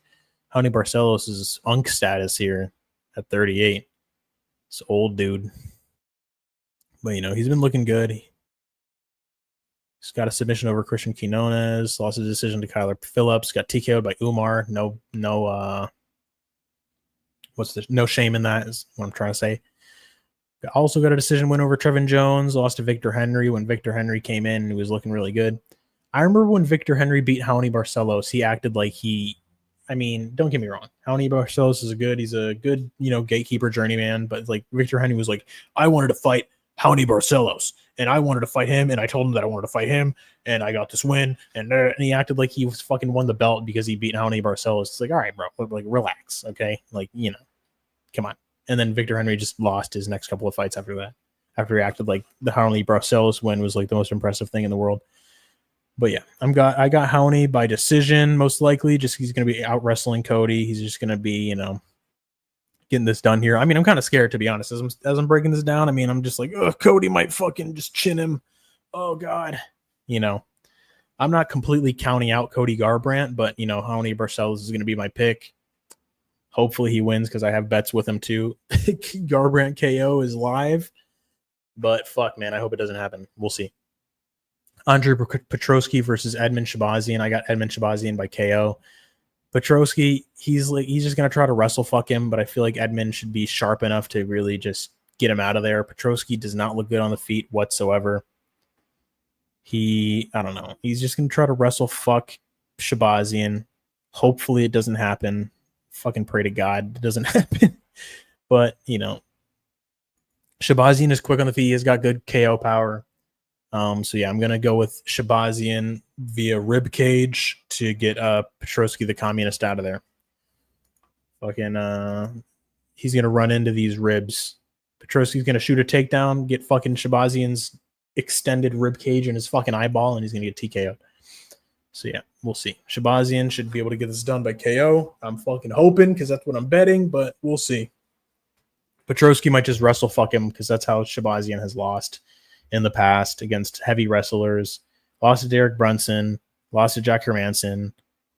Raoni Barcelos is unk status here at 38. It's old dude. But, you know, he's been looking good. He's got a submission over Christian Quinones. Lost a decision to Kyler Phillips. Got TKO'd by Umar. No shame in that is what I'm trying to say. Also got a decision win over Trevin Jones. Lost to Victor Henry when Victor Henry came in and he was looking really good. I remember when Victor Henry beat Raoni Barcelos, he acted like I mean, don't get me wrong. Raoni Barcelos is he's a good, you know, gatekeeper journeyman, but like Victor Henry was like, I wanted to fight Raoni Barcelos and I wanted to fight him and I told him that I wanted to fight him and I got this win and he acted like he was fucking won the belt because he beat Raoni Barcelos. It's like, all right, bro, like relax, okay? Like, you know, come on. And then Victor Henry just lost his next couple of fights after that. After he acted like the Raoni Barcelos win was like the most impressive thing in the world. But yeah, I got Raoni by decision, most likely. Just he's going to be out wrestling Cody. He's just going to be, you know, getting this done here. I mean, I'm kind of scared, to be honest. As I'm breaking this down, I mean, I'm just like, oh, Cody might fucking just chin him. Oh, God. You know, I'm not completely counting out Cody Garbrandt, but, you know, Raoni Barcelos is going to be my pick. Hopefully he wins because I have bets with him too. Garbrandt KO is live. But fuck, man, I hope it doesn't happen. We'll see. Andre Petroski versus Edmund Shabazian. I got Edmund Shabazian by KO. Petroski, he's just gonna try to wrestle fuck him, but I feel like Edmund should be sharp enough to really just get him out of there. Petroski does not look good on the feet whatsoever. I don't know. He's just gonna try to wrestle fuck Shabazian. Hopefully it doesn't happen. Fucking pray to God it doesn't happen. But, you know, Shabazian is quick on the feet. He's got good KO power. So yeah, I'm gonna go with Shabazian via rib cage to get Petroski the communist out of there. Fucking he's gonna run into these ribs. Petroski's gonna shoot a takedown, get fucking Shabazian's extended rib cage in his fucking eyeball, and he's gonna get TKO'd. So yeah, we'll see. Shabazian should be able to get this done by KO. I'm fucking hoping because that's what I'm betting, but we'll see. Petroski might just wrestle fuck him because that's how Shabazian has lost in the past against heavy wrestlers. Lost to Derek Brunson, lost to Jack Hermanson,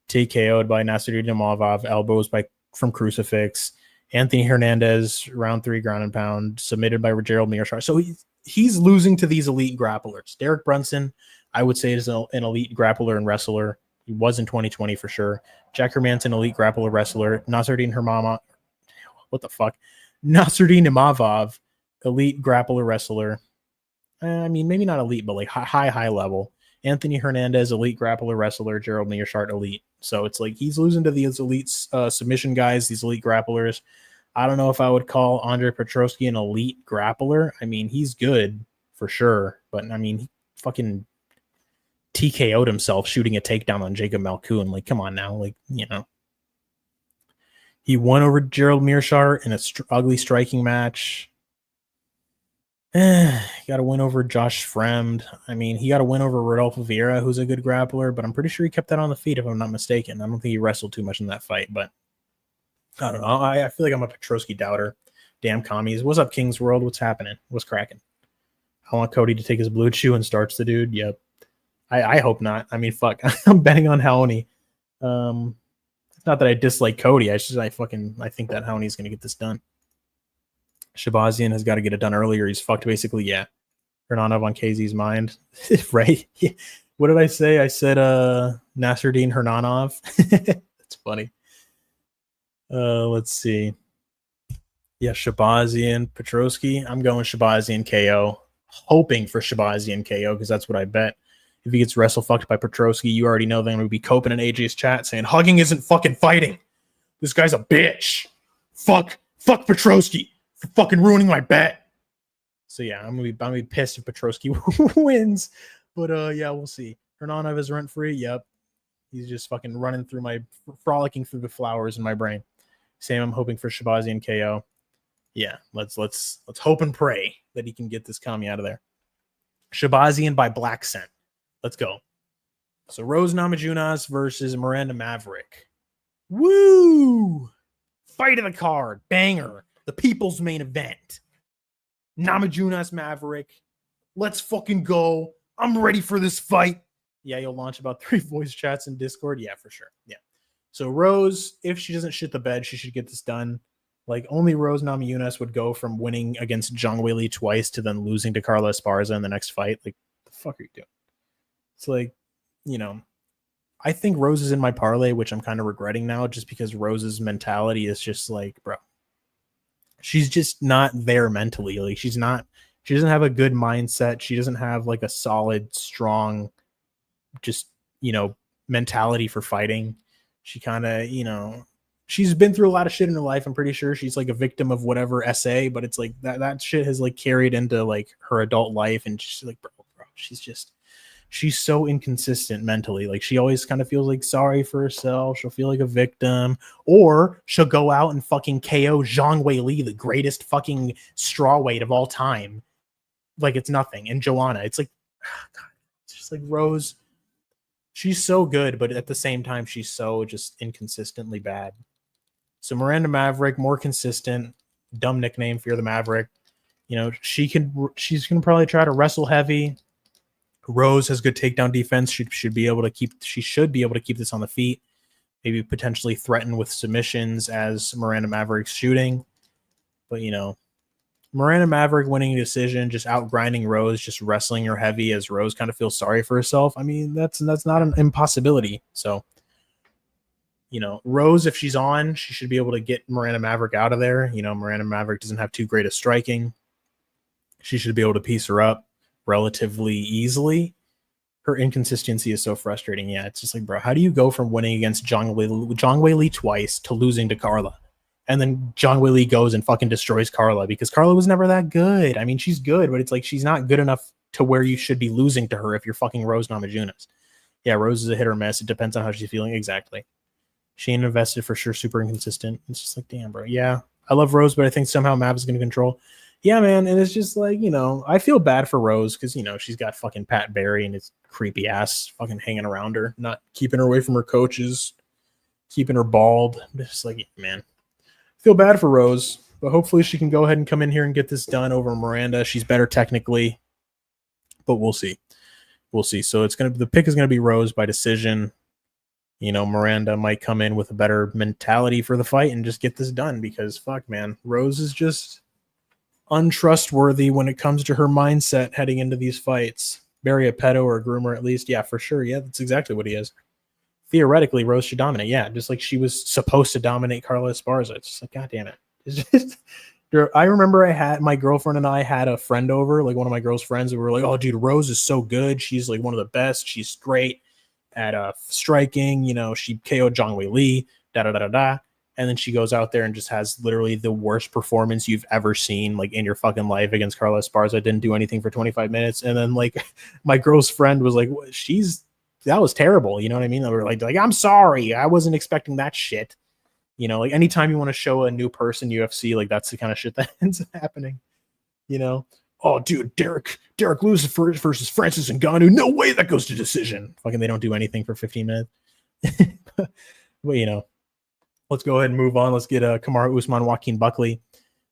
TKO'd by Nasruddin Imavov, elbows from Crucifix. Anthony Hernandez, round 3 ground and pound, submitted by Gerald Mearshart. So he's losing to these elite grapplers. Derek Brunson, I would say, is an elite grappler and wrestler. He was in 2020 for sure. Jack Hermanson, elite grappler wrestler. Nasruddin Imavov, elite grappler wrestler. I mean, maybe not elite, but like high level. Anthony Hernandez, elite grappler wrestler. Gerald Mearshart, elite. So it's like he's losing to these elite submission guys, these elite grapplers. I don't know if I would call Andre Petroski an elite grappler. I mean, he's good for sure, but I mean, he fucking TKO'd himself shooting a takedown on Jacob Malkoun. Like, come on now. Like, you know. He won over Gerald Mearshart in a ugly striking match. Got a win over Josh Fremd. I mean, he got a win over Rodolfo Vieira, who's a good grappler, but I'm pretty sure he kept that on the feet, if I'm not mistaken. I don't think he wrestled too much in that fight, but I don't know. I feel like I'm a Petroski doubter. Damn commies. What's up, King's World? What's happening? What's cracking? I want Cody to take his blue chew and starch the dude. Yep. I hope not. I mean, fuck. I'm betting on Raoni. It's not that I dislike Cody. I think that Raoni's going to get this done. Shabazian has got to get it done earlier. He's fucked basically. Yeah. Hernanov on KZ's mind. Right? Yeah. What did I say? I said Nasruddin Hernanov. That's funny. Let's see. Yeah, Shabazian, Petroski. I'm going Shabazian KO. hoping for Shabazian KO because that's what I bet. If he gets wrestle fucked by Petrosky, you already know they're going to be coping in AJ's chat saying, hugging isn't fucking fighting. This guy's a bitch. Fuck Petrosky for fucking ruining my bet. So yeah, I'm gonna be pissed if Petrosky wins. But yeah, we'll see. Hernanov is rent free. Yep. He's just fucking frolicking through the flowers in my brain. Same, I'm hoping for Shabazian KO. Yeah, let's hope and pray that he can get this commie out of there. Shabazian by Black Scent. Let's go. So Rose Namajunas versus Miranda Maverick. Woo! Fight of the card. Banger. The people's main event. Namajunas Maverick. Let's fucking go. I'm ready for this fight. Yeah, you'll launch about 3 voice chats in Discord. Yeah, for sure. Yeah. So Rose, if she doesn't shit the bed, she should get this done. Like, only Rose Namajunas would go from winning against Zhang Weili twice to then losing to Carla Esparza in the next fight. Like, the fuck are you doing? It's like, I think Rose is in my parlay, which I'm kind of regretting now just because Rose's mentality is just like, bro, she's just not there mentally. Like, she doesn't have a good mindset. She doesn't have like a solid, strong, just, mentality for fighting. She kind of, she's been through a lot of shit in her life. I'm pretty sure she's like a victim of whatever SA, but it's like that shit has like carried into like her adult life. And she's like, bro, she's so inconsistent mentally. Like, she always kind of feels like sorry for herself. She'll feel like a victim, or she'll go out and fucking KO Zhang Weili, the greatest fucking strawweight of all time. Like, it's nothing. And Joanna, it's like, God, it's just like Rose. She's so good, but at the same time, she's so just inconsistently bad. So Miranda Maverick, more consistent, dumb nickname, Fear the Maverick. She's gonna probably try to wrestle heavy. Rose has good takedown defense. She should be able to keep this on the feet. Maybe potentially threaten with submissions as Miranda Maverick's shooting. But Miranda Maverick winning a decision, just out grinding Rose, just wrestling her heavy as Rose kind of feels sorry for herself. I mean, that's not an impossibility. So, Rose, if she's on, she should be able to get Miranda Maverick out of there. Miranda Maverick doesn't have too great a striking. She should be able to piece her up relatively easily. Her inconsistency is so frustrating. Yeah, it's just like, bro, how do you go from winning against Zhang Weili twice to losing to Carla? And then Zhang Weili goes and fucking destroys Carla because Carla was never that good. I mean, she's good, but it's like she's not good enough to where you should be losing to her if you're fucking Rose Namajunas. Yeah, Rose is a hit or miss. It depends on how she's feeling. Exactly. She ain't invested for sure. Super inconsistent. It's just like, damn, bro. Yeah, I love Rose, but I think somehow Mav is going to control. Yeah, man. And it's just like, I feel bad for Rose because, she's got fucking Pat Barry and his creepy ass fucking hanging around her, not keeping her away from her coaches, keeping her bald. Just like, man. Feel bad for Rose, but hopefully she can go ahead and come in here and get this done over Miranda. She's better technically, but we'll see. We'll see. So the pick is gonna be Rose by decision. Miranda might come in with a better mentality for the fight and just get this done because fuck, man, Rose is just untrustworthy when it comes to her mindset heading into these fights. Barry a pedo or a groomer at least. Yeah, for sure. Yeah, that's exactly what he is. Theoretically, Rose should dominate. Yeah, just like she was supposed to dominate Carla Esparza. It's just like, God damn it. It's just, I remember my girlfriend and I had a friend over, like one of my girl's friends, and we were like, oh, dude, Rose is so good. She's like one of the best. She's great at striking. She KO'd Zhang Weili, da-da-da-da-da. And then she goes out there and just has literally the worst performance you've ever seen, like in your fucking life against Carla Esparza. Didn't do anything for 25 minutes. And then like my girl's friend was like, that was terrible. You know what I mean? They were like, I'm sorry. I wasn't expecting that shit. Like anytime you want to show a new person UFC, like that's the kind of shit that ends up happening. Oh, dude, Derek Lewis versus Francis Ngannou. No way that goes to decision. Fucking they don't do anything for 15 minutes. But, let's go ahead and move on. Let's get Kamaru Usman, Joaquin Buckley.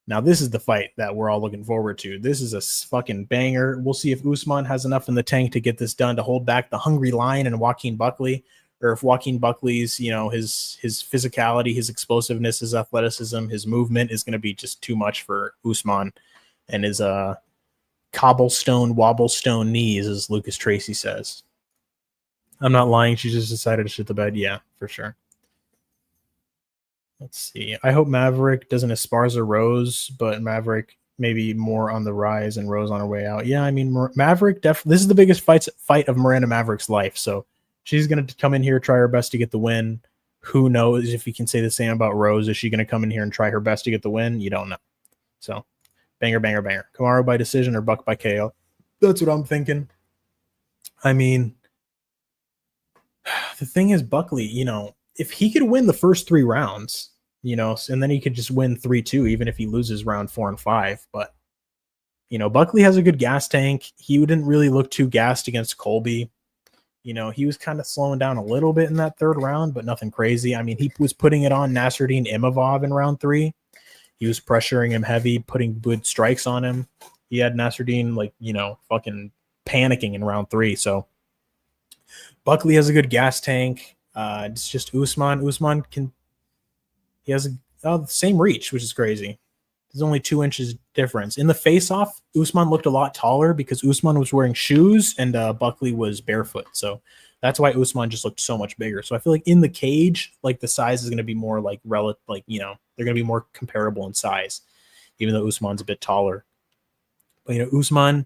Now, this is the fight that we're all looking forward to. This is a fucking banger. We'll see if Usman has enough in the tank to get this done, to hold back the hungry lion and Joaquin Buckley, or if Joaquin Buckley's, his physicality, his explosiveness, his athleticism, his movement is going to be just too much for Usman and his wobblestone knees, as Lucas Tracy says. I'm not lying. She just decided to shit the bed. Yeah, for sure. Let's see. I hope Maverick doesn't Esparza Rose, but Maverick maybe more on the rise and Rose on her way out. Yeah, I mean, Maverick definitely. This is the biggest fight of Miranda Maverick's life. So she's gonna come in here, try her best to get the win. Who knows if you can say the same about Rose? Is she gonna come in here and try her best to get the win? You don't know. So banger, banger, banger. Kamaru by decision or Buck by KO. That's what I'm thinking. I mean, the thing is, Buckley, if he could win the first 3 rounds, and then he could just win 3-2, even if he loses round 4 and 5. But, Buckley has a good gas tank. He didn't really look too gassed against Colby. He was kind of slowing down a little bit in that 3rd round, but nothing crazy. I mean, he was putting it on Nasruddin Imavov in round 3. He was pressuring him heavy, putting good strikes on him. He had Nasruddin, fucking panicking in round 3. So Buckley has a good gas tank. It's just Usman. He has the same reach, which is crazy. There's only 2 inches difference. In the face-off, Usman looked a lot taller because Usman was wearing shoes and Buckley was barefoot. So that's why Usman just looked so much bigger. So I feel like in the cage, the size is going to be more relative, they're going to be more comparable in size, even though Usman's a bit taller. But, Usman,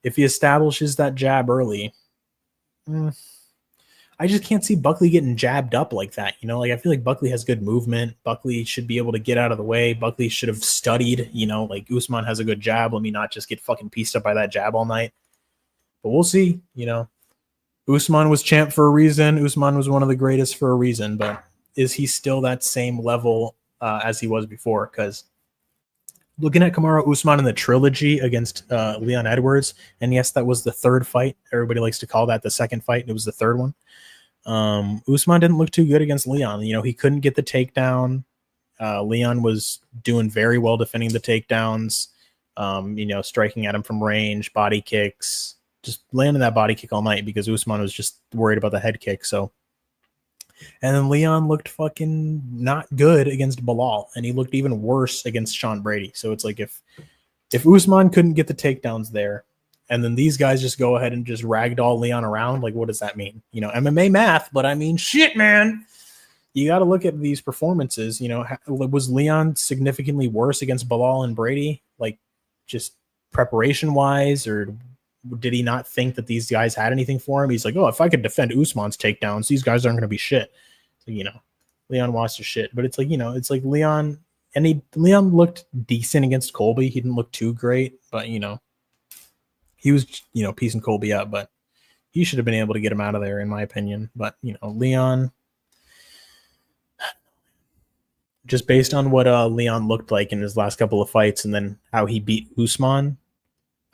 if he establishes that jab early, I just can't see Buckley getting jabbed up like that. I feel like Buckley has good movement. Buckley should be able to get out of the way. Buckley should have studied, Usman has a good jab. Let me not just get fucking pieced up by that jab all night. But we'll see, Usman was champ for a reason. Usman was one of the greatest for a reason. But is he still that same level as he was before? Because looking at Kamaru Usman in the trilogy against Leon Edwards, and yes, that was the 3rd fight. Everybody likes to call that the 2nd fight. It was the 3rd one. Usman didn't look too good against Leon. He couldn't get the takedown. Leon was doing very well defending the takedowns, striking at him from range, body kicks, just landing that body kick all night because Usman was just worried about the head kick. So, and then Leon looked fucking not good against Bilal, and he looked even worse against Sean Brady. So it's like if Usman couldn't get the takedowns there, and then these guys just go ahead and just ragdoll Leon around, what does that mean? MMA math, but I mean, shit, man. You got to look at these performances. Was Leon significantly worse against Bilal and Brady, just preparation-wise, or did he not think that these guys had anything for him? He's like, oh, if I could defend Usman's takedowns, these guys aren't going to be shit. So, Leon watched his shit. But it's like Leon, and Leon looked decent against Colby. He didn't look too great, but, he was, piecing Colby up, but he should have been able to get him out of there, in my opinion. But, Leon, just based on what Leon looked like in his last couple of fights and then how he beat Usman,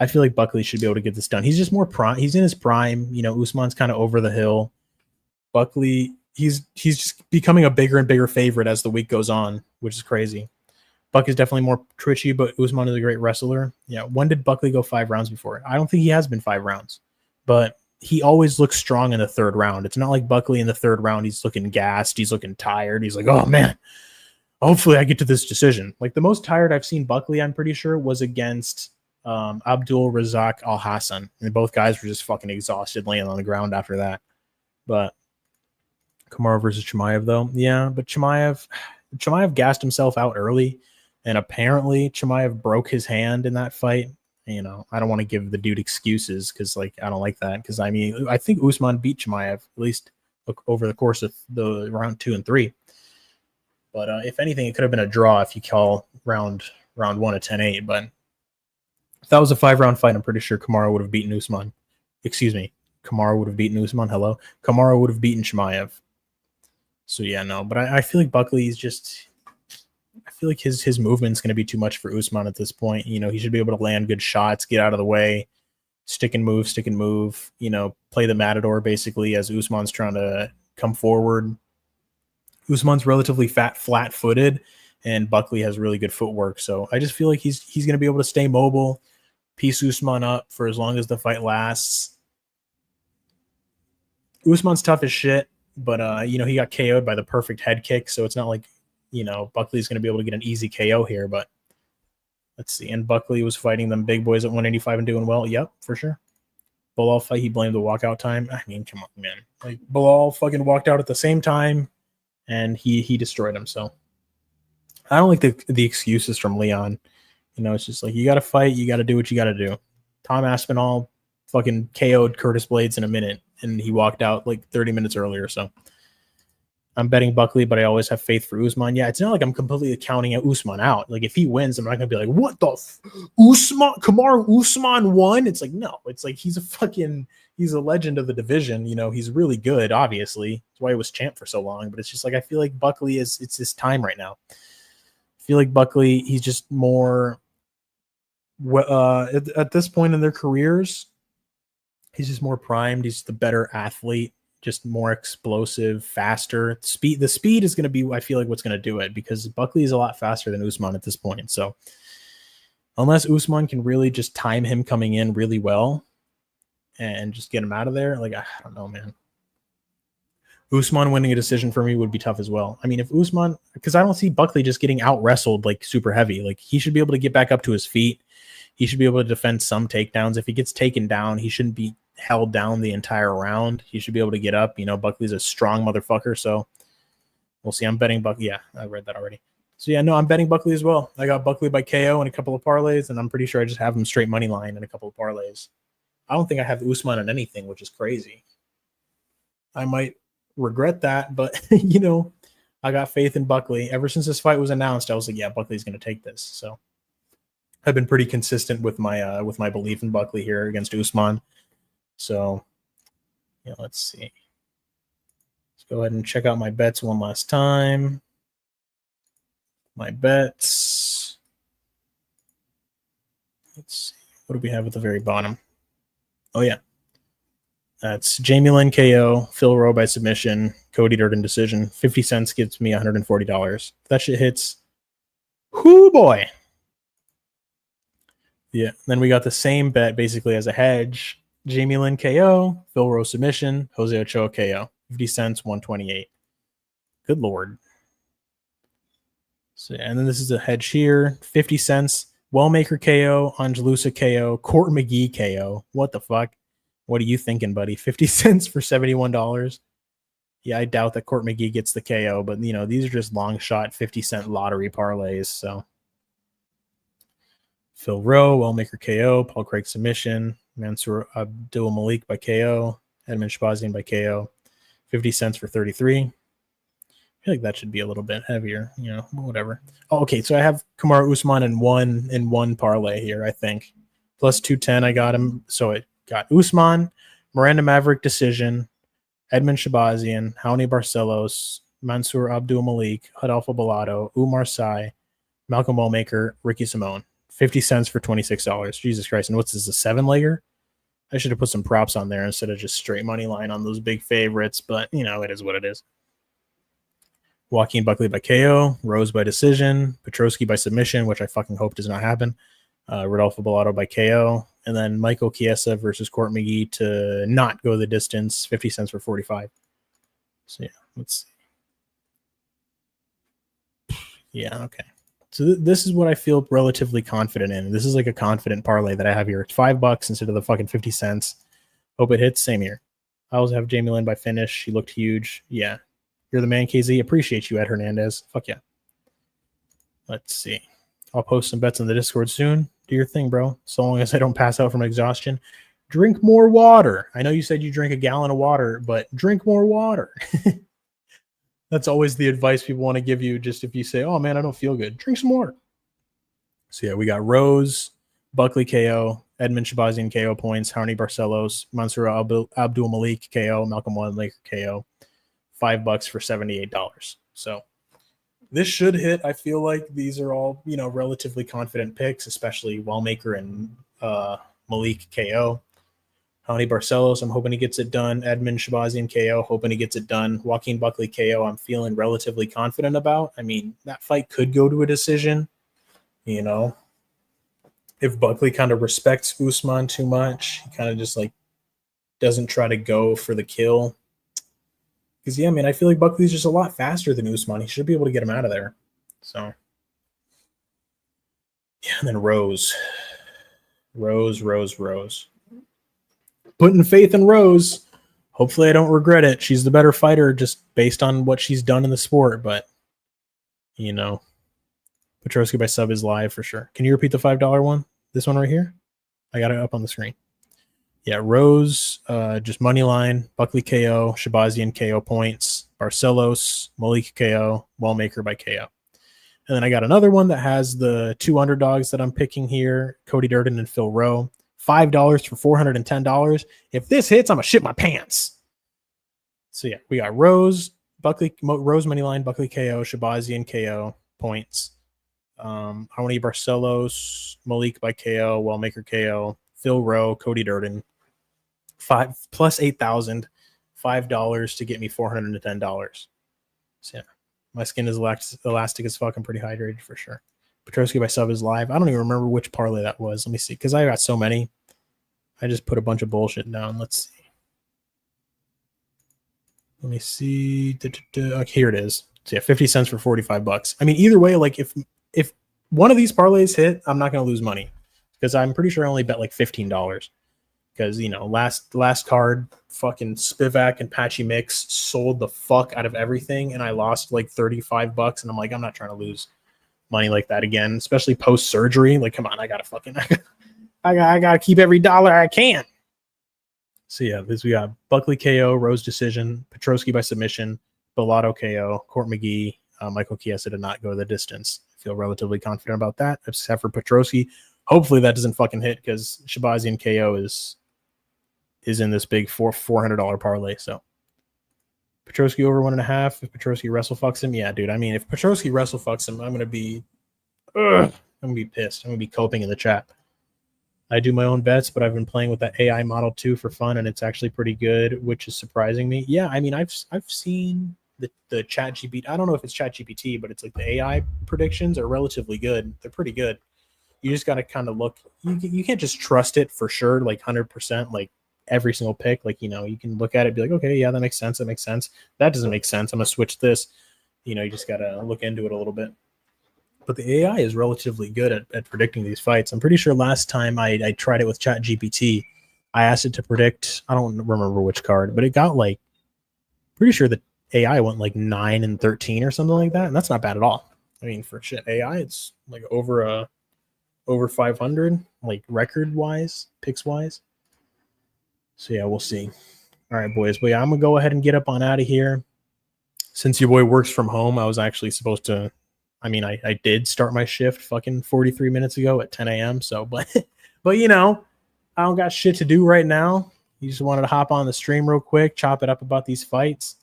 I feel like Buckley should be able to get this done. He's just more prime. He's in his prime. Usman's kind of over the hill. Buckley, he's just becoming a bigger and bigger favorite as the week goes on, which is crazy. Buck is definitely more twitchy, but Usman is a great wrestler. Yeah. When did Buckley go 5 rounds before? I don't think he has been 5 rounds, but he always looks strong in the 3rd round. It's not like Buckley in the 3rd round, he's looking gassed. He's looking tired. He's like, oh man, hopefully I get to this decision. The most tired I've seen Buckley, I'm pretty sure, was against Abdul Razak Al Hassan. And both guys were just fucking exhausted laying on the ground after that. But Kamaru versus Chimaev, though. Yeah, but Chimaev gassed himself out early. And apparently Chimaev broke his hand in that fight. I don't want to give the dude excuses because, I don't like that. Because, I mean, I think Usman beat Chimaev, at least over the course of the round 2 and 3. But if anything, it could have been a draw if you call round 1 a 10-8. But if that was a 5-round fight, I'm pretty sure Kamaru would have beaten Usman. Excuse me. Kamaru would have beaten Usman. Hello. Kamaru would have beaten Chimaev. So, yeah, no. But I feel like Buckley's just... I feel like his movement's going to be too much for Usman at this point. He should be able to land good shots, get out of the way, stick and move, play the matador basically as Usman's trying to come forward. Usman's relatively flat-footed, and Buckley has really good footwork. So I just feel like he's going to be able to stay mobile, piece Usman up for as long as the fight lasts. Usman's tough as shit, but he got KO'd by the perfect head kick, so it's not like Buckley's going to be able to get an easy KO here, but let's see. And Buckley was fighting them big boys at 185 and doing well. Yep, for sure. Bilal fight, he blamed the walkout time. I mean, come on, man. Bilal fucking walked out at the same time, and he destroyed him. So I don't like the excuses from Leon. You know, it's just like, you got to fight. You got to do what you got to do. Tom Aspinall fucking KO'd Curtis Blades in a minute, and he walked out like 30 minutes earlier. So I'm betting Buckley, but I always have faith for Usman. Yeah, it's not like I'm completely counting Usman out. Like, if he wins, I'm not going to be like, what the Kamaru Usman won? It's like, no. It's like, he's a legend of the division. You know, he's really good, obviously. That's why he was champ for so long. But it's just like, I feel like Buckley it's his time right now. I feel like Buckley, he's just more at this point in their careers, he's just more primed. He's the better athlete, just more explosive, faster. The speed is going to be, I feel like, what's going to do it, because Buckley is a lot faster than Usman at this point. So unless Usman can really just time him coming in really well and just get him out of there, like, I don't know, man. Usman winning a decision for me would be tough as well. I mean, if Usman, because I don't see Buckley just getting out wrestled like super heavy. Like, he should be able to get back up to his feet. He should be able to defend some takedowns. If he gets taken down, he shouldn't be held down the entire round. He should be able to get up. You know, Buckley's a strong motherfucker, so we'll see. I'm betting Buckley. Yeah, I read that already. So yeah, no, I'm betting Buckley as well. I got Buckley by KO in a couple of parlays, and I'm pretty sure I just have him straight money line in a couple of parlays. I don't think I have Usman on anything, which is crazy. I might regret that, but you know, I got faith in Buckley. Ever since this fight was announced, I was like, yeah, Buckley's going to take this. So I've been pretty consistent with my belief in Buckley here against Usman. So yeah, let's see. Let's go ahead and check out my bets one last time. My bets. Let's see. What do we have at the very bottom? Oh yeah. That's Jamie Lynn KO, Phil Rowe by submission, Cody Durden decision. 50 cents gets me $140. If that shit hits, whoo boy. Yeah. Then we got the same bet basically as a hedge. Jamie Lynn KO, Phil Rowe submission, Jose Ochoa KO. 50 cents, 128. Good Lord. So, and then this is a hedge here. 50 cents, Wellmaker KO, Angelusa KO, Court McGee KO. What the fuck? What are you thinking, buddy? 50 cents for $71. Yeah, I doubt that Court McGee gets the KO, but you know, these are just long shot 50-cent lottery parlays. So Phil Rowe, Wellmaker KO, Paul Craig submission, Mansour Abdul Malik by KO, Edmund Shabazian by KO. 50 cents for 33. I feel like that should be a little bit heavier, you know, whatever. Oh, okay, so I have Kamaru Usman in one parlay here, I think. Plus 210, I got him. So it got Usman, Miranda Maverick decision, Edmund Shabazian, Raoni Barcelos, Mansour Abdul Malik, Adolfo Bellato, Umar Sy, Malcolm Wellmaker, Ricky Simone. 50 cents for $26. Jesus Christ. And what's this, a 7-legger? I should have put some props on there instead of just straight money line on those big favorites, but you know, it is what it is. Joaquin Buckley by KO, Rose by decision, Petrosky by submission, which I fucking hope does not happen. Rodolfo Bellato by KO, and then Michael Chiesa versus Court McGee to not go the distance, 50 cents for 45. So yeah, let's see. Yeah, okay. So this is what I feel relatively confident in. This is like a confident parlay that I have here. It's $5 instead of the fucking 50 cents. Hope it hits. Same here. I also have Jamie Lynn by finish. She looked huge. Yeah. You're the man, KZ. Appreciate you, Ed Hernandez. Fuck yeah. Let's see. I'll post some bets in the Discord soon. Do your thing, bro. So long as I don't pass out from exhaustion. Drink more water. I know you said you drink a gallon of water, but drink more water. That's always the advice people want to give you. Just if you say, oh man, I don't feel good, drink some water. So yeah, we got Rose, Buckley KO, Edmund Shabazian KO points, Raoni Barcelos, Mansour Abdul Malik KO, Malcolm Wellmaker KO. $5 for $78. So this should hit. I feel like these are all, you know, relatively confident picks, especially Wellmaker and Malik KO. Raoni Barcelos, I'm hoping he gets it done. Edmund Shabazian KO, hoping he gets it done. Joaquin Buckley KO, I'm feeling relatively confident about. I mean, that fight could go to a decision, you know. If Buckley kind of respects Usman too much, he kind of just like doesn't try to go for the kill. Because, yeah, man, I feel like Buckley's just a lot faster than Usman. He should be able to get him out of there. So, yeah, and then Rose. Putting faith in Rose. Hopefully I don't regret it. She's the better fighter just based on what she's done in the sport. But, you know, Petrosky by sub is live for sure. Can you repeat the $5 one? This one right here? I got it up on the screen. Yeah, Rose, just money line, Buckley KO, Shabazian KO points, Barcelos, Malik KO, Wellmaker by KO. And then I got another one that has the 2 underdogs that I'm picking here, Cody Durden and Phil Rowe. $5 for $410. If this hits, I'm going to shit my pants. So yeah, we got Rose money line, Buckley KO, Shabazian KO points. Harmony Barcelos, Malik by KO, Wellmaker KO, Phil Rowe, Cody Durden. 5 plus 8,000, $5 to get me $410. So yeah, my skin is elastic as fuck. I'm pretty hydrated for sure. Petrosky by sub is live. I don't even remember which parlay that was. Let me see, because I got so many. I just put a bunch of bullshit down. Let's see. Let me see. Okay, here it is. So yeah, 50 cents for $45. I mean, either way, like if one of these parlays hit, I'm not going to lose money because I'm pretty sure I only bet like $15. Because, you know, last card, fucking Spivak and Patchy Mix sold the fuck out of everything, and I lost like $35, and I'm like, I'm not trying to lose money like that again, especially post surgery. Like, come on, I gotta keep every dollar I can. So yeah, we got Buckley KO, Rose decision, Petrosky by submission, Bellato KO, Court McGee, Michael Chiesa did not go the distance. I feel relatively confident about that, except for Petrosky. Hopefully that doesn't fucking hit because Shabazian KO is in this big $400 parlay. So Petrosky over 1.5. If Petrosky wrestle fucks him, yeah, dude. I mean, if Petrosky wrestle fucks him, I'm gonna be pissed. I'm gonna be coping in the chat. I do my own bets, but I've been playing with that AI model too for fun, and it's actually pretty good, which is surprising me. Yeah, I mean, I've seen the Chat GPT. I don't know if it's Chat GPT, but it's like the AI predictions are relatively good. They're pretty good. You just got to kind of look. You can't just trust it for sure, like 100%, like every single pick. Like, you know, you can look at it, be like, okay, yeah, that makes sense. That makes sense. That doesn't make sense. I'm gonna switch this. You know, you just got to look into it a little bit. But the AI is relatively good at predicting these fights. I'm pretty sure last time I tried it with Chat GPT, I asked it to predict, I don't remember which card, but it got like, pretty sure the AI went like 9 and 13 or something like that. And that's not bad at all. I mean, for shit AI, it's like over 500, like record wise, picks wise. So yeah, we'll see. All right, boys. But yeah, I'm gonna go ahead and get up on out of here. Since your boy works from home, I was actually supposed to, I mean, I did start my shift fucking 43 minutes ago at 10 a.m. So, but you know, I don't got shit to do right now. You just wanted to hop on the stream real quick, chop it up about these fights.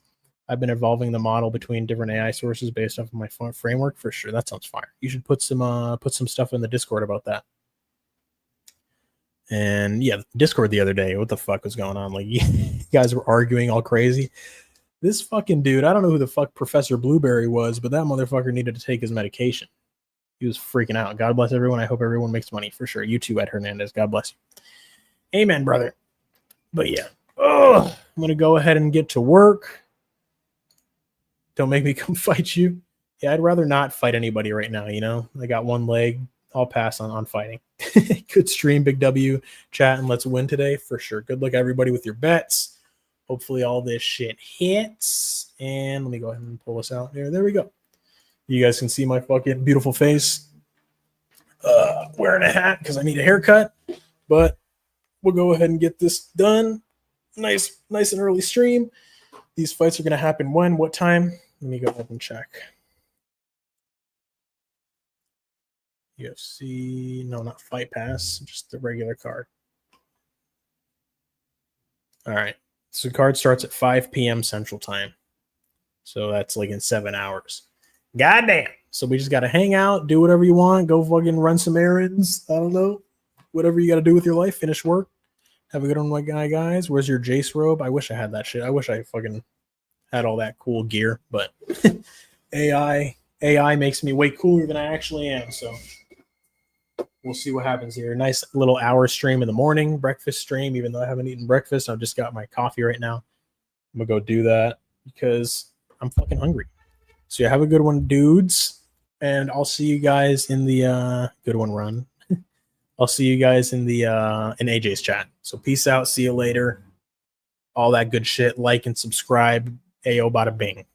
I've been evolving the model between different AI sources based off of my framework for sure. That sounds fire. You should put some stuff in the Discord about that. And yeah, Discord the other day, what the fuck was going on? Like, you guys were arguing all crazy. This fucking dude, I don't know who the fuck Professor Blueberry was, but that motherfucker needed to take his medication. He was freaking out. God bless everyone. I hope everyone makes money for sure. You too, Ed Hernandez. God bless you. Amen, brother. But yeah, I'm going to go ahead and get to work. Don't make me come fight you. Yeah, I'd rather not fight anybody right now, you know? I got one leg. I'll pass on fighting. Good stream, Big W. Chat, and let's win today for sure. Good luck, everybody, with your bets. Hopefully all this shit hits. And let me go ahead and pull this out here. There we go. You guys can see my fucking beautiful face. Wearing a hat because I need a haircut. But we'll go ahead and get this done. Nice and early stream. These fights are going to happen when? What time? Let me go ahead and check. UFC. No, not Fight Pass. Just the regular card. All right. So the card starts at 5 p.m. Central Time. So that's like in 7 hours. Goddamn. So we just got to hang out, do whatever you want, go fucking run some errands. I don't know. Whatever you got to do with your life, finish work. Have a good one, my guys. Where's your Jace robe? I wish I had that shit. I wish I fucking had all that cool gear. But AI makes me way cooler than I actually am. So we'll see what happens here. Nice little hour stream in the morning, breakfast stream, even though I haven't eaten breakfast. I've just got my coffee right now. I'm going to go do that because I'm fucking hungry. So yeah, have a good one, dudes. And I'll see you guys in the good one run. I'll see you guys in the in AJ's chat. So peace out. See you later. All that good shit. Like and subscribe. Ayo bada bing.